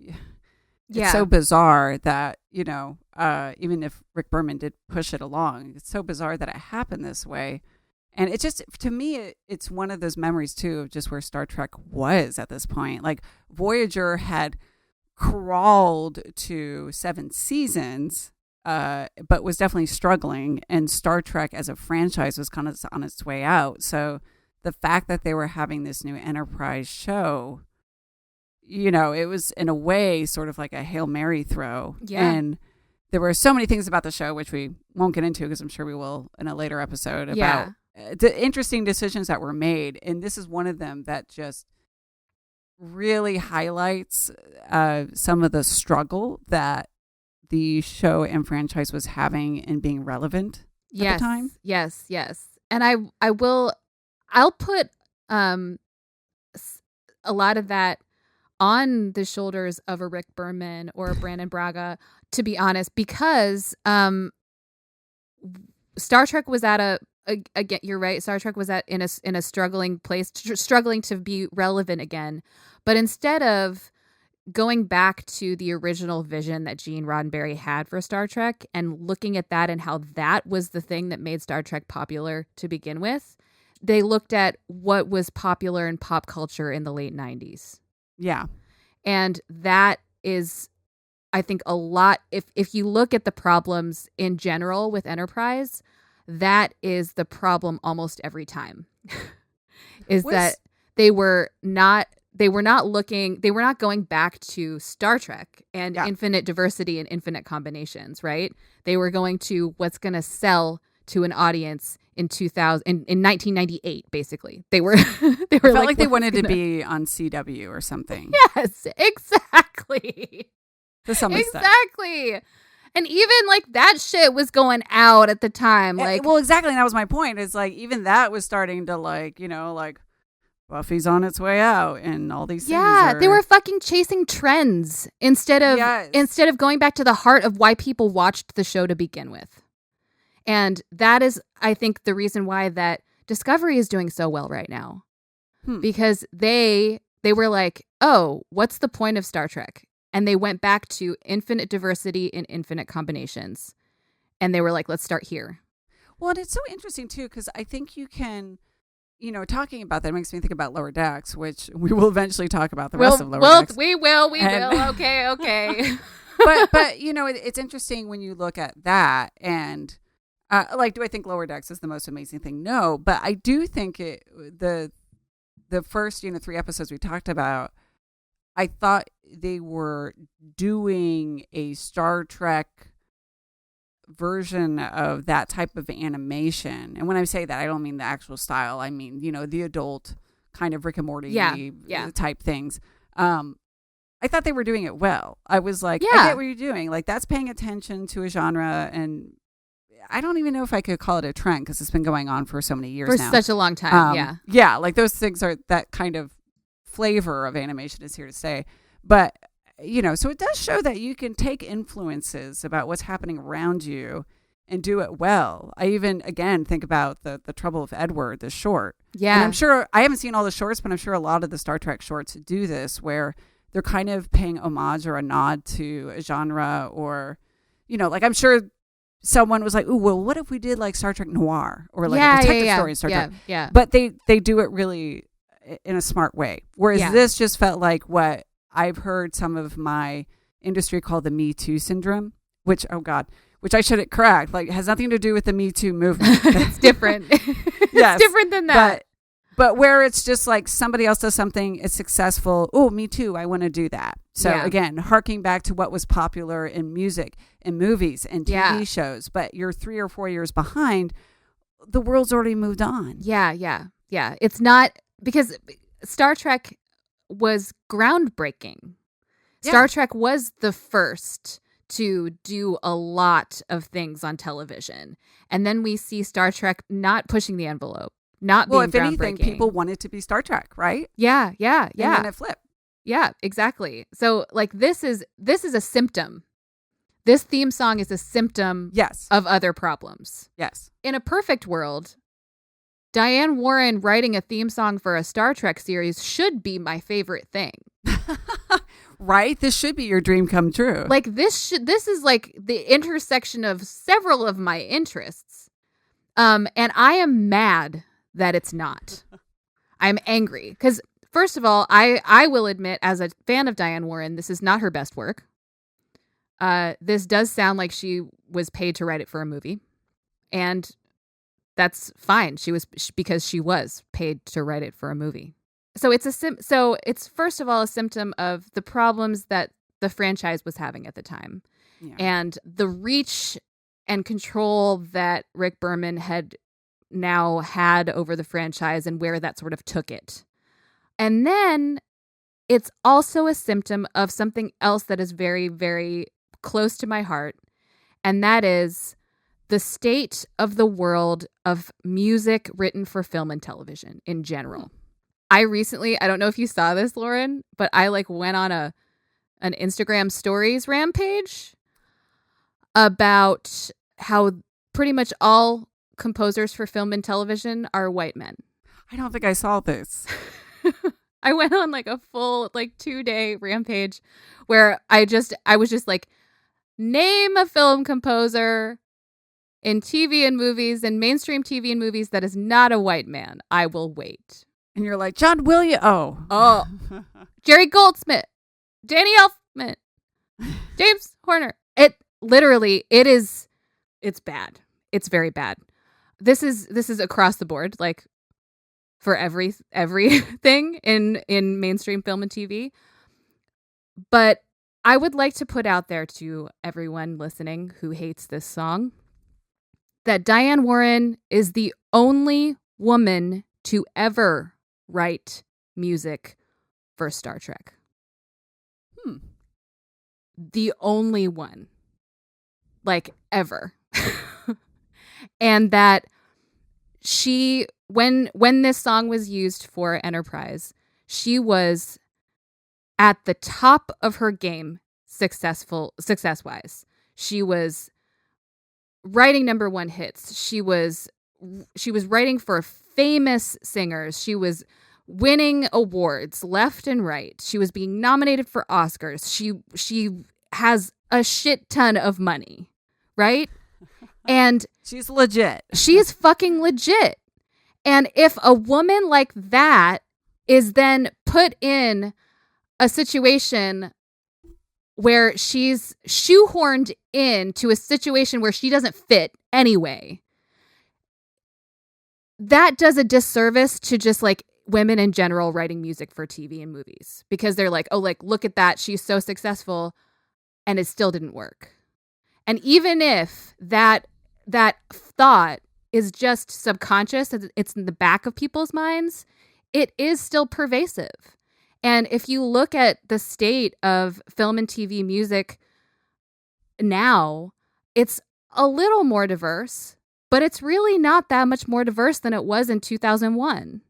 it's so bizarre that, even if Rick Berman did push it along, it's so bizarre that it happened this way. And it just, to me, it's one of those memories too of just where Star Trek was at this point. Like, Voyager had crawled to 7 seasons, but was definitely struggling. And Star Trek as a franchise was kind of on its way out. So the fact that they were having this new Enterprise show, it was in a way sort of like a Hail Mary throw. Yeah. And there were so many things about the show, which we won't get into because I'm sure we will in a later episode, about the interesting decisions that were made. And this is one of them that just really highlights some of the struggle that the show and franchise was having in being relevant at the time. Yes. And I'll put a lot of that on the shoulders of a Rick Berman or a Brandon Braga, to be honest, because Star Trek was at again, you're right. Star Trek was in a struggling place, struggling to be relevant again. But instead of going back to the original vision that Gene Roddenberry had for Star Trek and looking at that and how that was the thing that made Star Trek popular to begin with, they looked at what was popular in pop culture in the late 90s. Yeah. And that is, I think, a lot. If you look at the problems in general with Enterprise, that is the problem almost every time. That they were not going back to Star Trek and infinite diversity and infinite combinations, right? They were going to what's going to sell to an audience in 1998, basically. They were they felt like they wanted to be on CW or something. Yes, exactly. To some extent. Exactly. And even like that shit was going out at the time. Like, well, exactly. And that was my point. Is like even that was starting to like, like Buffy's on its way out and all these things. Yeah, they were fucking chasing trends instead of going back to the heart of why people watched the show to begin with. And that is, I think, the reason why that Discovery is doing so well right now. Because they were like, oh, what's the point of Star Trek? And they went back to infinite diversity and infinite combinations. And they were like, let's start here. Well, and it's so interesting, too, because I think you can... talking about that makes me think about Lower Decks, which we will eventually talk about the rest of Lower Decks. We will. Okay. but it's interesting when you look at that and do I think Lower Decks is the most amazing thing? No, but I do think the first 3 episodes we talked about, I thought they were doing a Star Trek version of that type of animation. And when I say that, I don't mean the actual style. I mean, the adult kind of Rick and Morty type things. I thought they were doing it well. I was like, I get what you're doing. Like, that's paying attention to a genre. And I don't even know if I could call it a trend because it's been going on for so many years now. For such a long time, Yeah, like those things are, that kind of flavor of animation is here to stay. But so it does show that you can take influences about what's happening around you and do it well. I even, again, think about the Trouble with Edward, the short. Yeah. And I'm sure, I haven't seen all the shorts, but I'm sure a lot of the Star Trek shorts do this, where they're kind of paying homage or a nod to a genre, or, like I'm sure someone was like, ooh, well, what if we did like Star Trek Noir or like a detective story in Star Trek? Yeah. But they do it really in a smart way. Whereas this just felt like what I've heard some of my industry call the Me Too syndrome, which I should correct. Like, has nothing to do with the Me Too movement. It's different. Yes, it's different than that. But where it's just like somebody else does something, it's successful. Oh, me too. I want to do that. So again, harking back to what was popular in music, in movies, and TV shows. But you're 3 or 4 years behind. The world's already moved on. Yeah. It's not, because Star Trek was groundbreaking. Star Trek was the first to do a lot of things on television. And then we see Star Trek not pushing the envelope, not being groundbreaking. Well, if anything, people wanted to be Star Trek, right? Yeah. And then it flipped. Yeah, exactly. So like this is a symptom. This theme song is a symptom of other problems. Yes. In a perfect world, Diane Warren writing a theme song for a Star Trek series should be my favorite thing. Right? This should be your dream come true. Like this is like the intersection of several of my interests. And I am mad that it's not. I'm angry because, first of all, I will admit, as a fan of Diane Warren, this is not her best work. This does sound like she was paid to write it for a movie, and that's fine. Because she was paid to write it for a movie. So it's first of all a symptom of the problems that the franchise was having at the time, and the reach and control that Rick Berman had now had over the franchise, and where that sort of took it. And then it's also a symptom of something else that is very, very close to my heart, and that is the state of the world of music written for film and television in general. I don't know if you saw this, Lauren, but I went on an Instagram stories rampage about how pretty much all composers for film and television are white men. I don't think I saw this. I went on a full 2-day rampage where I was just like, name a film composer in TV and movies, and mainstream TV and movies, that is not a white man. I will wait. And you're like, John Williams. Oh. Jerry Goldsmith. Danny Elfman. James Horner. It's bad. It's very bad. This is across the board, for everything in mainstream film and TV. But I would like to put out there to everyone listening who hates this song that Diane Warren is the only woman to ever write music for Star Trek. The only one. like ever. And that she, when this song was used for Enterprise, she was at the top of her game success-wise. She was writing #1 hits. She was writing for famous singers. She was winning awards left and right. She was being nominated for Oscars. She has a shit ton of money, right? And she's legit. She's fucking legit. And if a woman like that is then put in a situation where she's shoehorned into a situation where she doesn't fit anyway, that does a disservice to just like women in general writing music for TV and movies, because they're like, oh, like, look at that. She's so successful and it still didn't work. And even if that thought is just subconscious, it's in the back of people's minds, it is still pervasive. And if you look at the state of film and TV music now, it's a little more diverse, but it's really not that much more diverse than it was in 2001.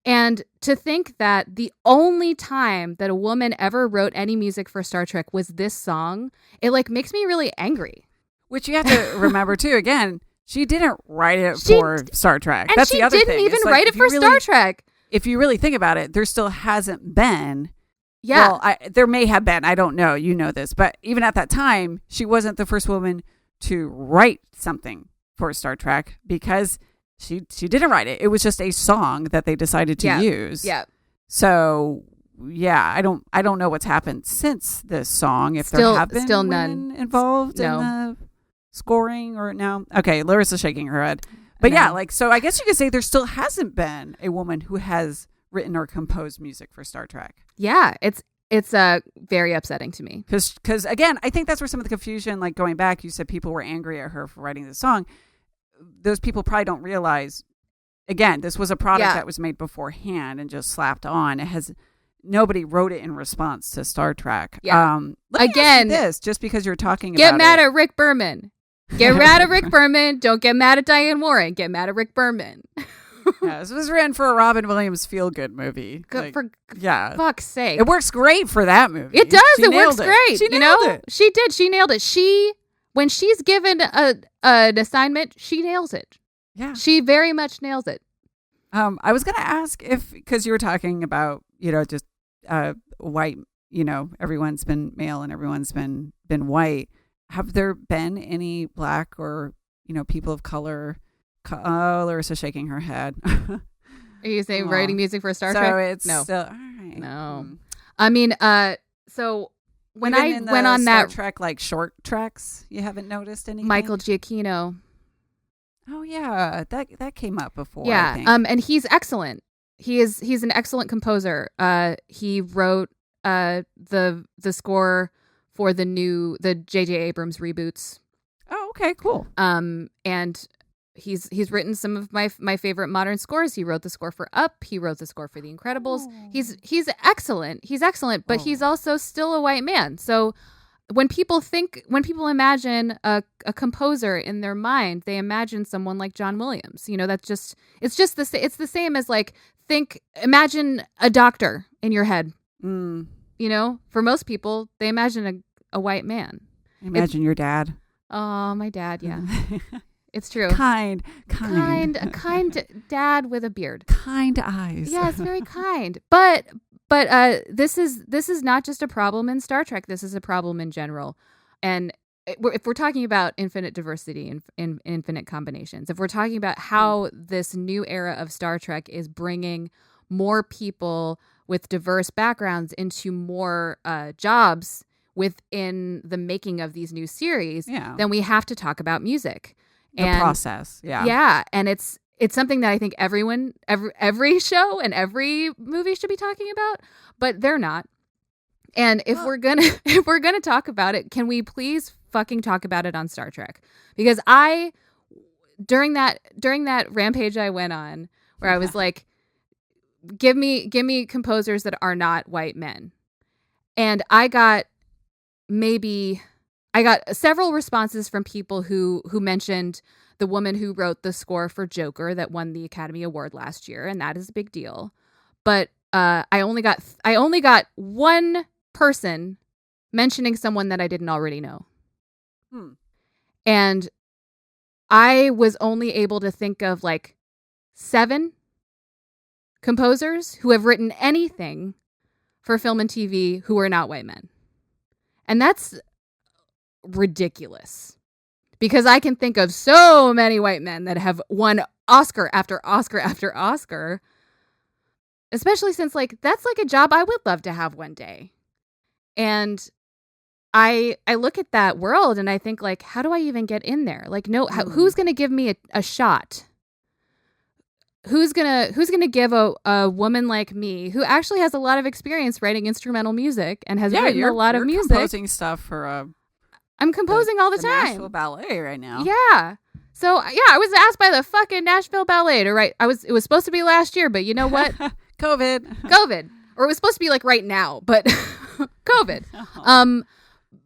And to think that the only time that a woman ever wrote any music for Star Trek was this song, it like makes me really angry. Which you have to remember too, again, she didn't write it for Star Trek. That's the other thing. And she didn't even write it for Star Trek. If you really think about it, there still hasn't been. Yeah. Well, there may have been. I don't know. You know this. But even at that time, she wasn't the first woman to write something for Star Trek, because she didn't write it. It was just a song that they decided to use. Yeah. So, yeah, I don't know what's happened since this song. If there have been women involved in the scoring or no. Okay, Larissa's shaking her head. But yeah, like, so I guess you could say there still hasn't been a woman who has written or composed music for Star Trek. Yeah, it's very upsetting to me. Because again, I think that's where some of the confusion, like going back, you said people were angry at her for writing the song. Those people probably don't realize, again, this was a product that was made beforehand and just slapped on. Nobody wrote it in response to Star Trek. Yeah. Let me ask you this, just because you're talking get about mad at Rick Berman. Get mad at Rick Berman. Don't get mad at Diane Warren. Get mad at Rick Berman. Yeah, this was written for a Robin Wiiliams feel-good movie. For fuck's sake. It works great for that movie. It does. It works great. She nailed it. She did. She nailed it. When she's given an assignment, she nails it. Yeah. She very much nails it. I was going to ask because you were talking about, just white, everyone's been male and everyone's been white. Have there been any black or, people of color? Oh, Larissa shaking her head. Are you saying writing music for Star Trek? So it's no. Still, all right. No. I mean, so when even I went on Star that Trek, like short tracks, you haven't noticed anything? Michael Giacchino. Oh yeah, that came up before. Yeah. I think. And he's excellent. He's an excellent composer. He wrote the score for the J.J. Abrams reboots. Oh, okay, cool. And he's written some of my favorite modern scores. He wrote the score for Up. He wrote the score for The Incredibles. Oh. He's excellent. He's excellent, but he's also still a white man. So when people imagine a composer in their mind, they imagine someone like John Williams. It's the same as like imagine a doctor in your head. Mm. For most people, they imagine a white man. Imagine your dad. Oh, my dad. Yeah. It's true. Kind. A kind dad with a beard. Kind eyes. Yes, very kind. But this is not just a problem in Star Trek. This is a problem in general. And if we're talking about infinite diversity and infinite combinations, if we're talking about how this new era of Star Trek is bringing more people with diverse backgrounds into more jobs within the making of these new series, then we have to talk about music. The process. Yeah. Yeah. And it's something that I think every show and every movie should be talking about, but they're not. And if we're gonna talk about it, can we please fucking talk about it on Star Trek? Because during that rampage I went on where I was like, give me composers that are not white men. And I got maybe I got several responses from people who mentioned the woman who wrote the score for Joker that won the Academy Award last year, and that is a big deal. But I only got one person mentioning someone that I didn't already know. And I was only able to think of like 7 composers who have written anything for film and TV who are not white men. And that's ridiculous. Because I can think of so many white men that have won Oscar after Oscar after Oscar. Especially since like that's like a job I would love to have one day. And I look at that world and I think like, how do I even get in there? Like, who's going to give me a shot? Who's gonna give a woman like me who actually has a lot of experience writing instrumental music and has written a lot of music? Composing stuff for I'm composing all the time. Nashville Ballet right now. Yeah. So yeah, I was asked by the fucking Nashville Ballet to write. It was supposed to be last year, but you know what? COVID, or it was supposed to be like right now, but COVID.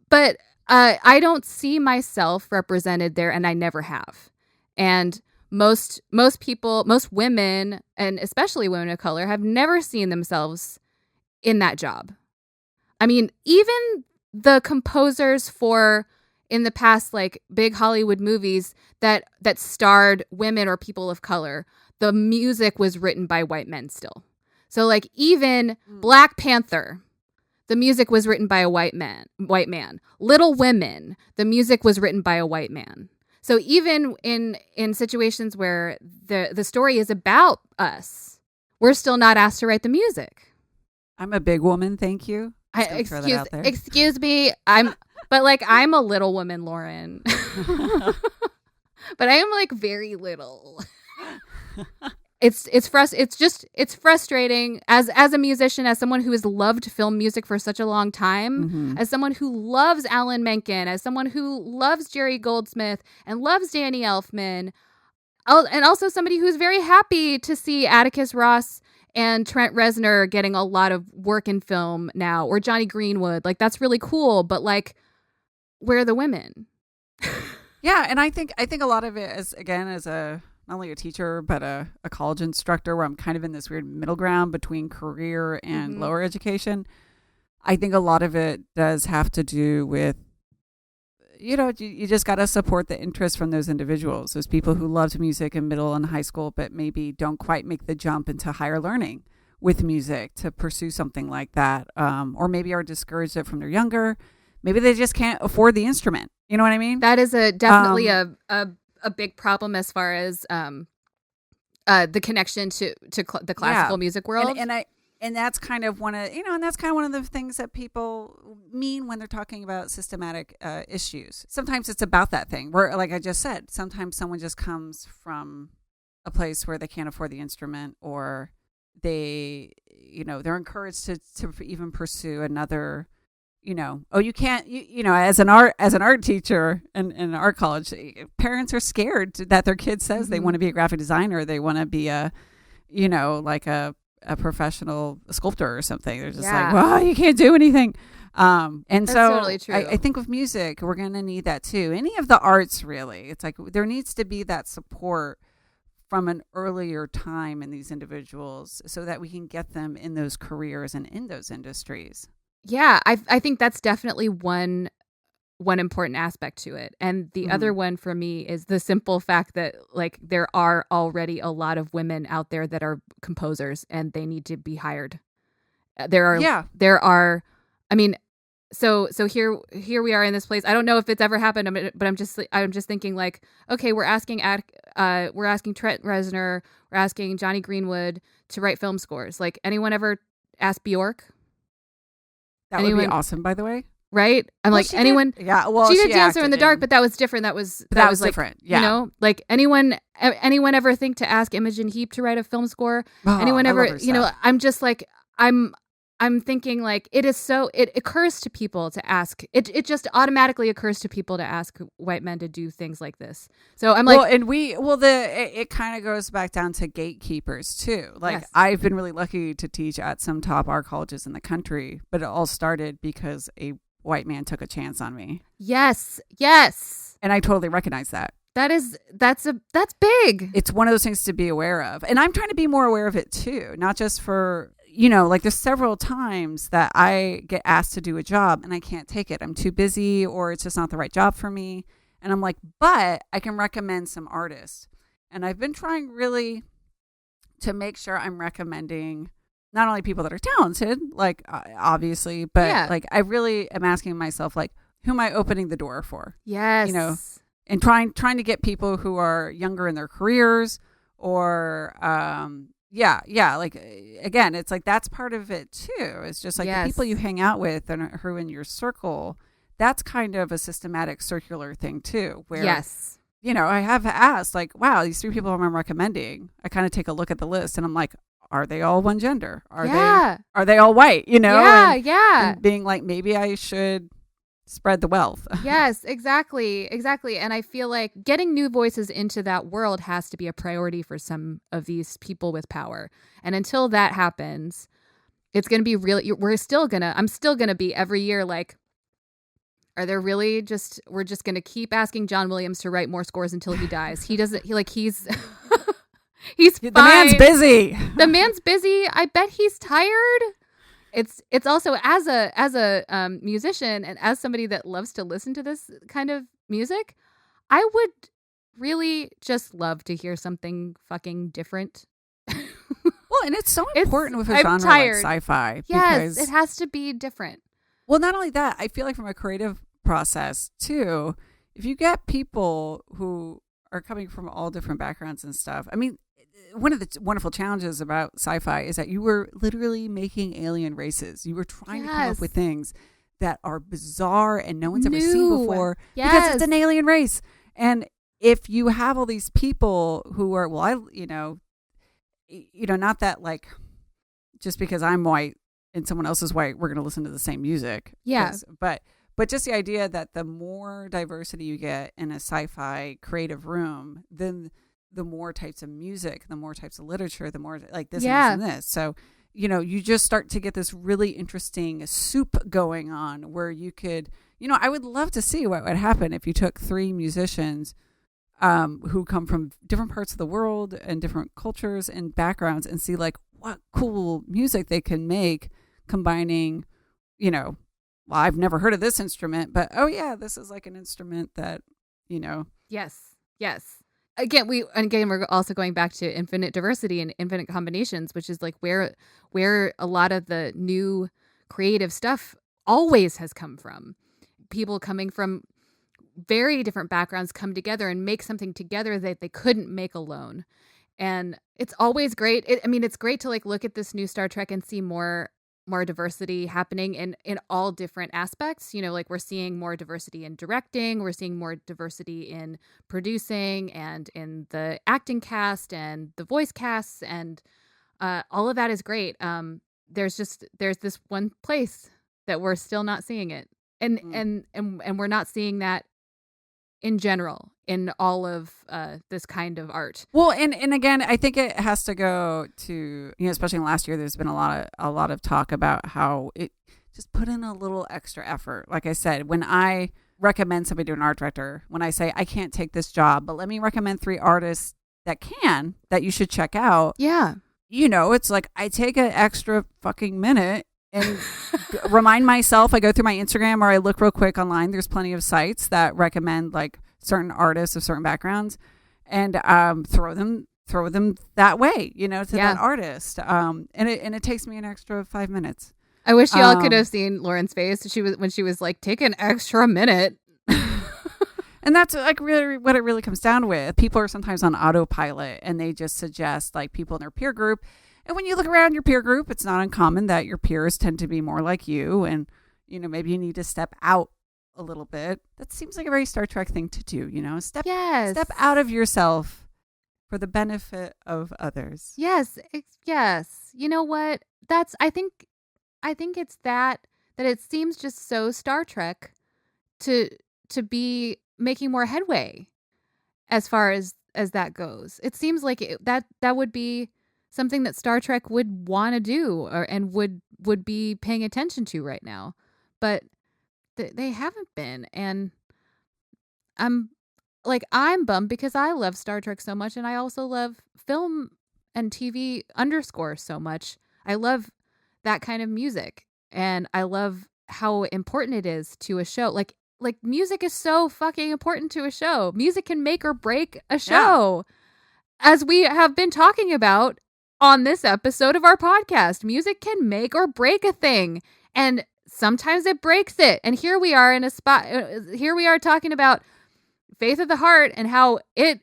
But I don't see myself represented there, and I never have. And most people, most women, and especially women of color, have never seen themselves in that job. I mean, even the composers for in the past, like big Hollywood movies that starred women or people of color, the music was written by white men still. So like even Black Panther, the music was written by a white man. Little Women, the music was written by a white man. So even in situations where the story is about us, we're still not asked to write the music. I'm a big woman, thank you. Excuse me. But like I'm a little woman, Lauren. But I am like very little. It's frustrating as a musician, as someone who has loved film music for such a long time, as someone who loves Alan Menken, as someone who loves Jerry Goldsmith and loves Danny Elfman, and also somebody who's very happy to see Atticus Ross and Trent Reznor getting a lot of work in film now, or Johnny Greenwood. Like that's really cool, but like, where are the women? Yeah, and I think a lot of it is, again, as not only a teacher, but a college instructor, where I'm kind of in this weird middle ground between career and lower education. I think a lot of it does have to do with, you just got to support the interest from those individuals, those people who loved music in middle and high school, but maybe don't quite make the jump into higher learning with music to pursue something like that, or maybe are discouraged from their younger. Maybe they just can't afford the instrument. You know what I mean? That is definitely a big problem as far as the connection to the classical music world. And that's kind of one of the things that people mean when they're talking about systematic issues. Sometimes it's about that thing where, like I just said, sometimes someone just comes from a place where they can't afford the instrument, or they're encouraged to even pursue another. You can't, as an art teacher in art college, parents are scared that their kid says they want to be a graphic designer. They want to be a professional sculptor or something. They're just like, well, you can't do anything. And that's so totally true. I think with music, we're going to need that too. Any of the arts, really. It's like there needs to be that support from an earlier time in these individuals so that we can get them in those careers and in those industries. Yeah, I think that's definitely one important aspect to it. And the other one for me is the simple fact that like there are already a lot of women out there that are composers and they need to be hired. There are I mean, so here we are in this place. I don't know if it's ever happened, but I'm just thinking like, okay, we're asking Trent Reznor, we're asking Johnny Greenwood to write film scores. Like, anyone ever asked Bjork? That would be awesome, by the way. Right? I'm like, anyone? She did Dancer in the Dark, but that was different. That was like, different. Yeah. Like anyone ever think to ask Imogen Heap to write a film score? Anyone ever, I'm just like, I'm thinking like it occurs to people to ask. It just automatically occurs to people to ask white men to do things like this. So I'm like, it kind of goes back down to gatekeepers too. Like yes. I've been really lucky to teach at some top art colleges in the country, but it all started because a white man took a chance on me. Yes. Yes. And I totally recognize that. That's big. It's one of those things to be aware of. And I'm trying to be more aware of it too, not just for, like there's several times that I get asked to do a job and I can't take it. I'm too busy or it's just not the right job for me. And I'm like, but I can recommend some artists. And I've been trying really to make sure I'm recommending not only people that are talented, like obviously, but like I really am asking myself, like, who am I opening the door for? Yes. And trying to get people who are younger in their careers or, like, again, it's like that's part of it too. It's just like the people you hang out with and who are in your circle. That's kind of a systematic circular thing too, where, I have asked like, wow, these 3 people I'm recommending, I kind of take a look at the list and I'm like, are they all one gender? Are they all white? And being like, maybe I should spread the wealth. Yes, exactly. And I feel like getting new voices into that world has to be a priority for some of these people with power. And until that happens, it's going to be real. I'm still going to be every year like, are there really we're just going to keep asking John Williams to write more scores until he dies. He's he's fine. The man's busy. The man's busy. I bet he's tired. It's also as a musician and as somebody that loves to listen to this kind of music, I would really just love to hear something fucking different. Well, and it's so important with a genre like sci-fi. Yes, it has to be different. Well, not only that, I feel like from a creative process too, if you get people who are coming from all different backgrounds and stuff, I mean, one of the wonderful challenges about sci-fi is that you were literally making alien races. You were trying to come up with things that are bizarre and no one's ever seen before because it's an alien race. And if you have all these people who are, not that like just because I'm white and someone else is white, we're going to listen to the same music. Yeah. But just the idea that the more diversity you get in a sci-fi creative room, then the more types of music, the more types of literature, the more like this and this. So, you just start to get this really interesting soup going on where you could, I would love to see what would happen if you took 3 musicians who come from different parts of the world and different cultures and backgrounds and see like what cool music they can make combining, well, I've never heard of this instrument, but oh yeah, this is like an instrument that, Yes. Again, we're also going back to infinite diversity and infinite combinations, which is like where a lot of the new creative stuff always has come from. People coming from very different backgrounds come together and make something together that they couldn't make alone. And it's always great. It's great to like look at this new Star Trek and see more diversity happening in all different aspects. Like we're seeing more diversity in directing, we're seeing more diversity in producing and in the acting cast and the voice casts, and all of that is great. There's this one place that we're still not seeing it, and we're not seeing that in general in all of this kind of art. Well, and again, I think it has to go to, especially in last year, there's been a lot of talk about how it just put in a little extra effort. Like I said, when I recommend somebody to an art director, when I say I can't take this job, but let me recommend 3 artists that you should check out. Yeah. It's like I take an extra fucking minute and remind myself. I go through my Instagram or I look real quick online. There's plenty of sites that recommend like certain artists of certain backgrounds, and throw them that way, to that artist. And it takes me an extra 5 minutes. I wish y'all could have seen Lauren's face. When she was like, take an extra minute. And that's like really what it really comes down with. People are sometimes on autopilot and they just suggest like people in their peer group. And when you look around your peer group, it's not uncommon that your peers tend to be more like you. And, maybe you need to step out a little bit. That seems like a very Star Trek thing to do, step out of yourself for the benefit of others. Yes. You know what? I think it's that it seems just so Star Trek to be making more headway as far as that goes. It seems like that would be something that Star Trek would want to do and would be paying attention to right now. But they haven't been. And I'm bummed because I love Star Trek so much, and I also love film and TV underscore so much. I love that kind of music, and I love how important it is to a show. Like music is so fucking important to a show. Music can make or break a show. As we have been talking about on this episode of our podcast, music can make or break a thing, and sometimes it breaks it. And here we are in a spot. Here we are talking about Faith of the Heart and how it,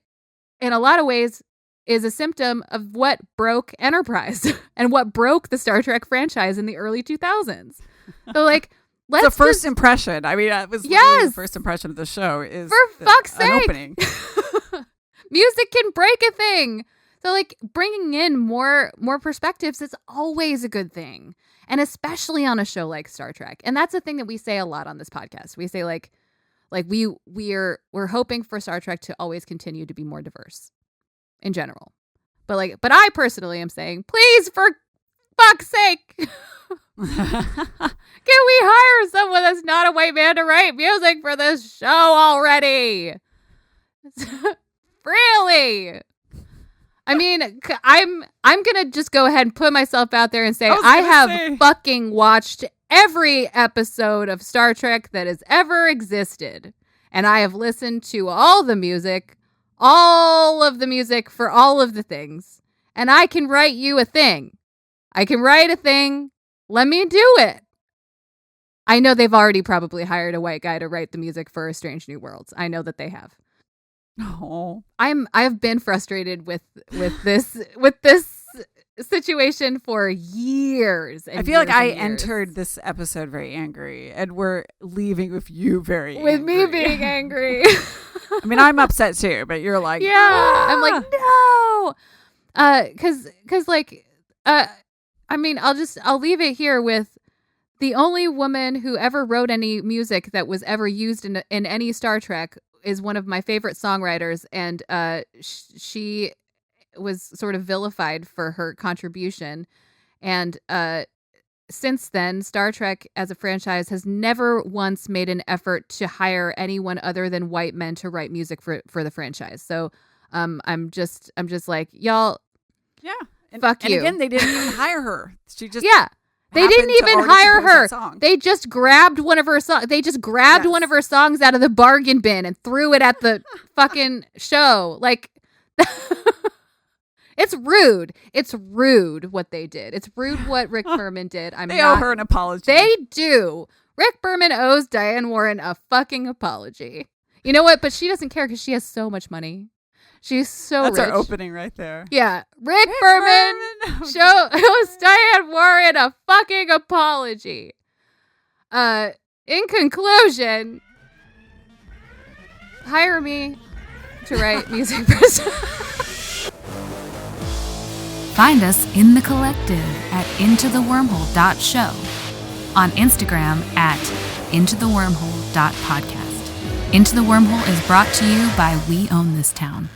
in a lot of ways, is a symptom of what broke Enterprise and what broke the Star Trek franchise in the early 2000s. So, like, let's the first impression. I mean, that was the first impression of the show. Is for fuck's sake, opening. Music can break a thing. So, like, bringing in more perspectives is always a good thing, and especially on a show like Star Trek. And that's a thing that we say a lot on this podcast. We say like we're hoping for Star Trek to always continue to be more diverse in general. But I personally am saying, please, for fuck's sake, can we hire someone that's not a white man to write music for this show already? Really? I mean, I'm gonna just go ahead and put myself out there and say I have fucking watched every episode of Star Trek that has ever existed, and I have listened to all of the music for all of the things, and I can write you a thing. I can write a thing. Let me do it. I know they've already probably hired a white guy to write the music for Strange New Worlds. I know that they have. Oh, I've been frustrated with this situation for years. And I feel like I years. entered this episode very angry, and we're leaving with you very with angry. me being angry. I mean, I'm upset too, but you're like, yeah. I'm like, no, because like, I mean, I'll leave it here with the only woman who ever wrote any music that was ever used in any Star Trek is one of my favorite songwriters, and she was sort of vilified for her contribution. And since then, Star Trek as a franchise has never once made an effort to hire anyone other than white men to write music for the franchise. So I'm just like, y'all, yeah, fuck you. And again, they didn't even hire her. She just They didn't even hire her. They just grabbed one of her songs. They just grabbed one of her songs out of the bargain bin and threw it at the fucking show. Like, it's rude. It's rude what they did. It's rude what Rick Berman did. They owe her an apology. They do. Rick Berman owes Diane Warren a fucking apology. You know what? But she doesn't care because she has so much money. She's so That's rich. our opening right there. Yeah. Rick Berman owes Diane Warren a fucking apology. In conclusion, hire me to write music for Find us in the collective at intothewormhole.show, on Instagram at intothewormhole.podcast. Into the Wormhole is brought to you by We Own This Town.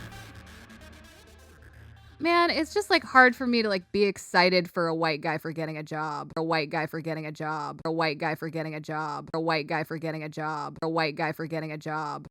Man, it's just like hard for me to like be excited for a white guy for getting a job. A white guy for getting a job. A white guy for getting a job. A white guy for getting a job. A white guy for getting a job.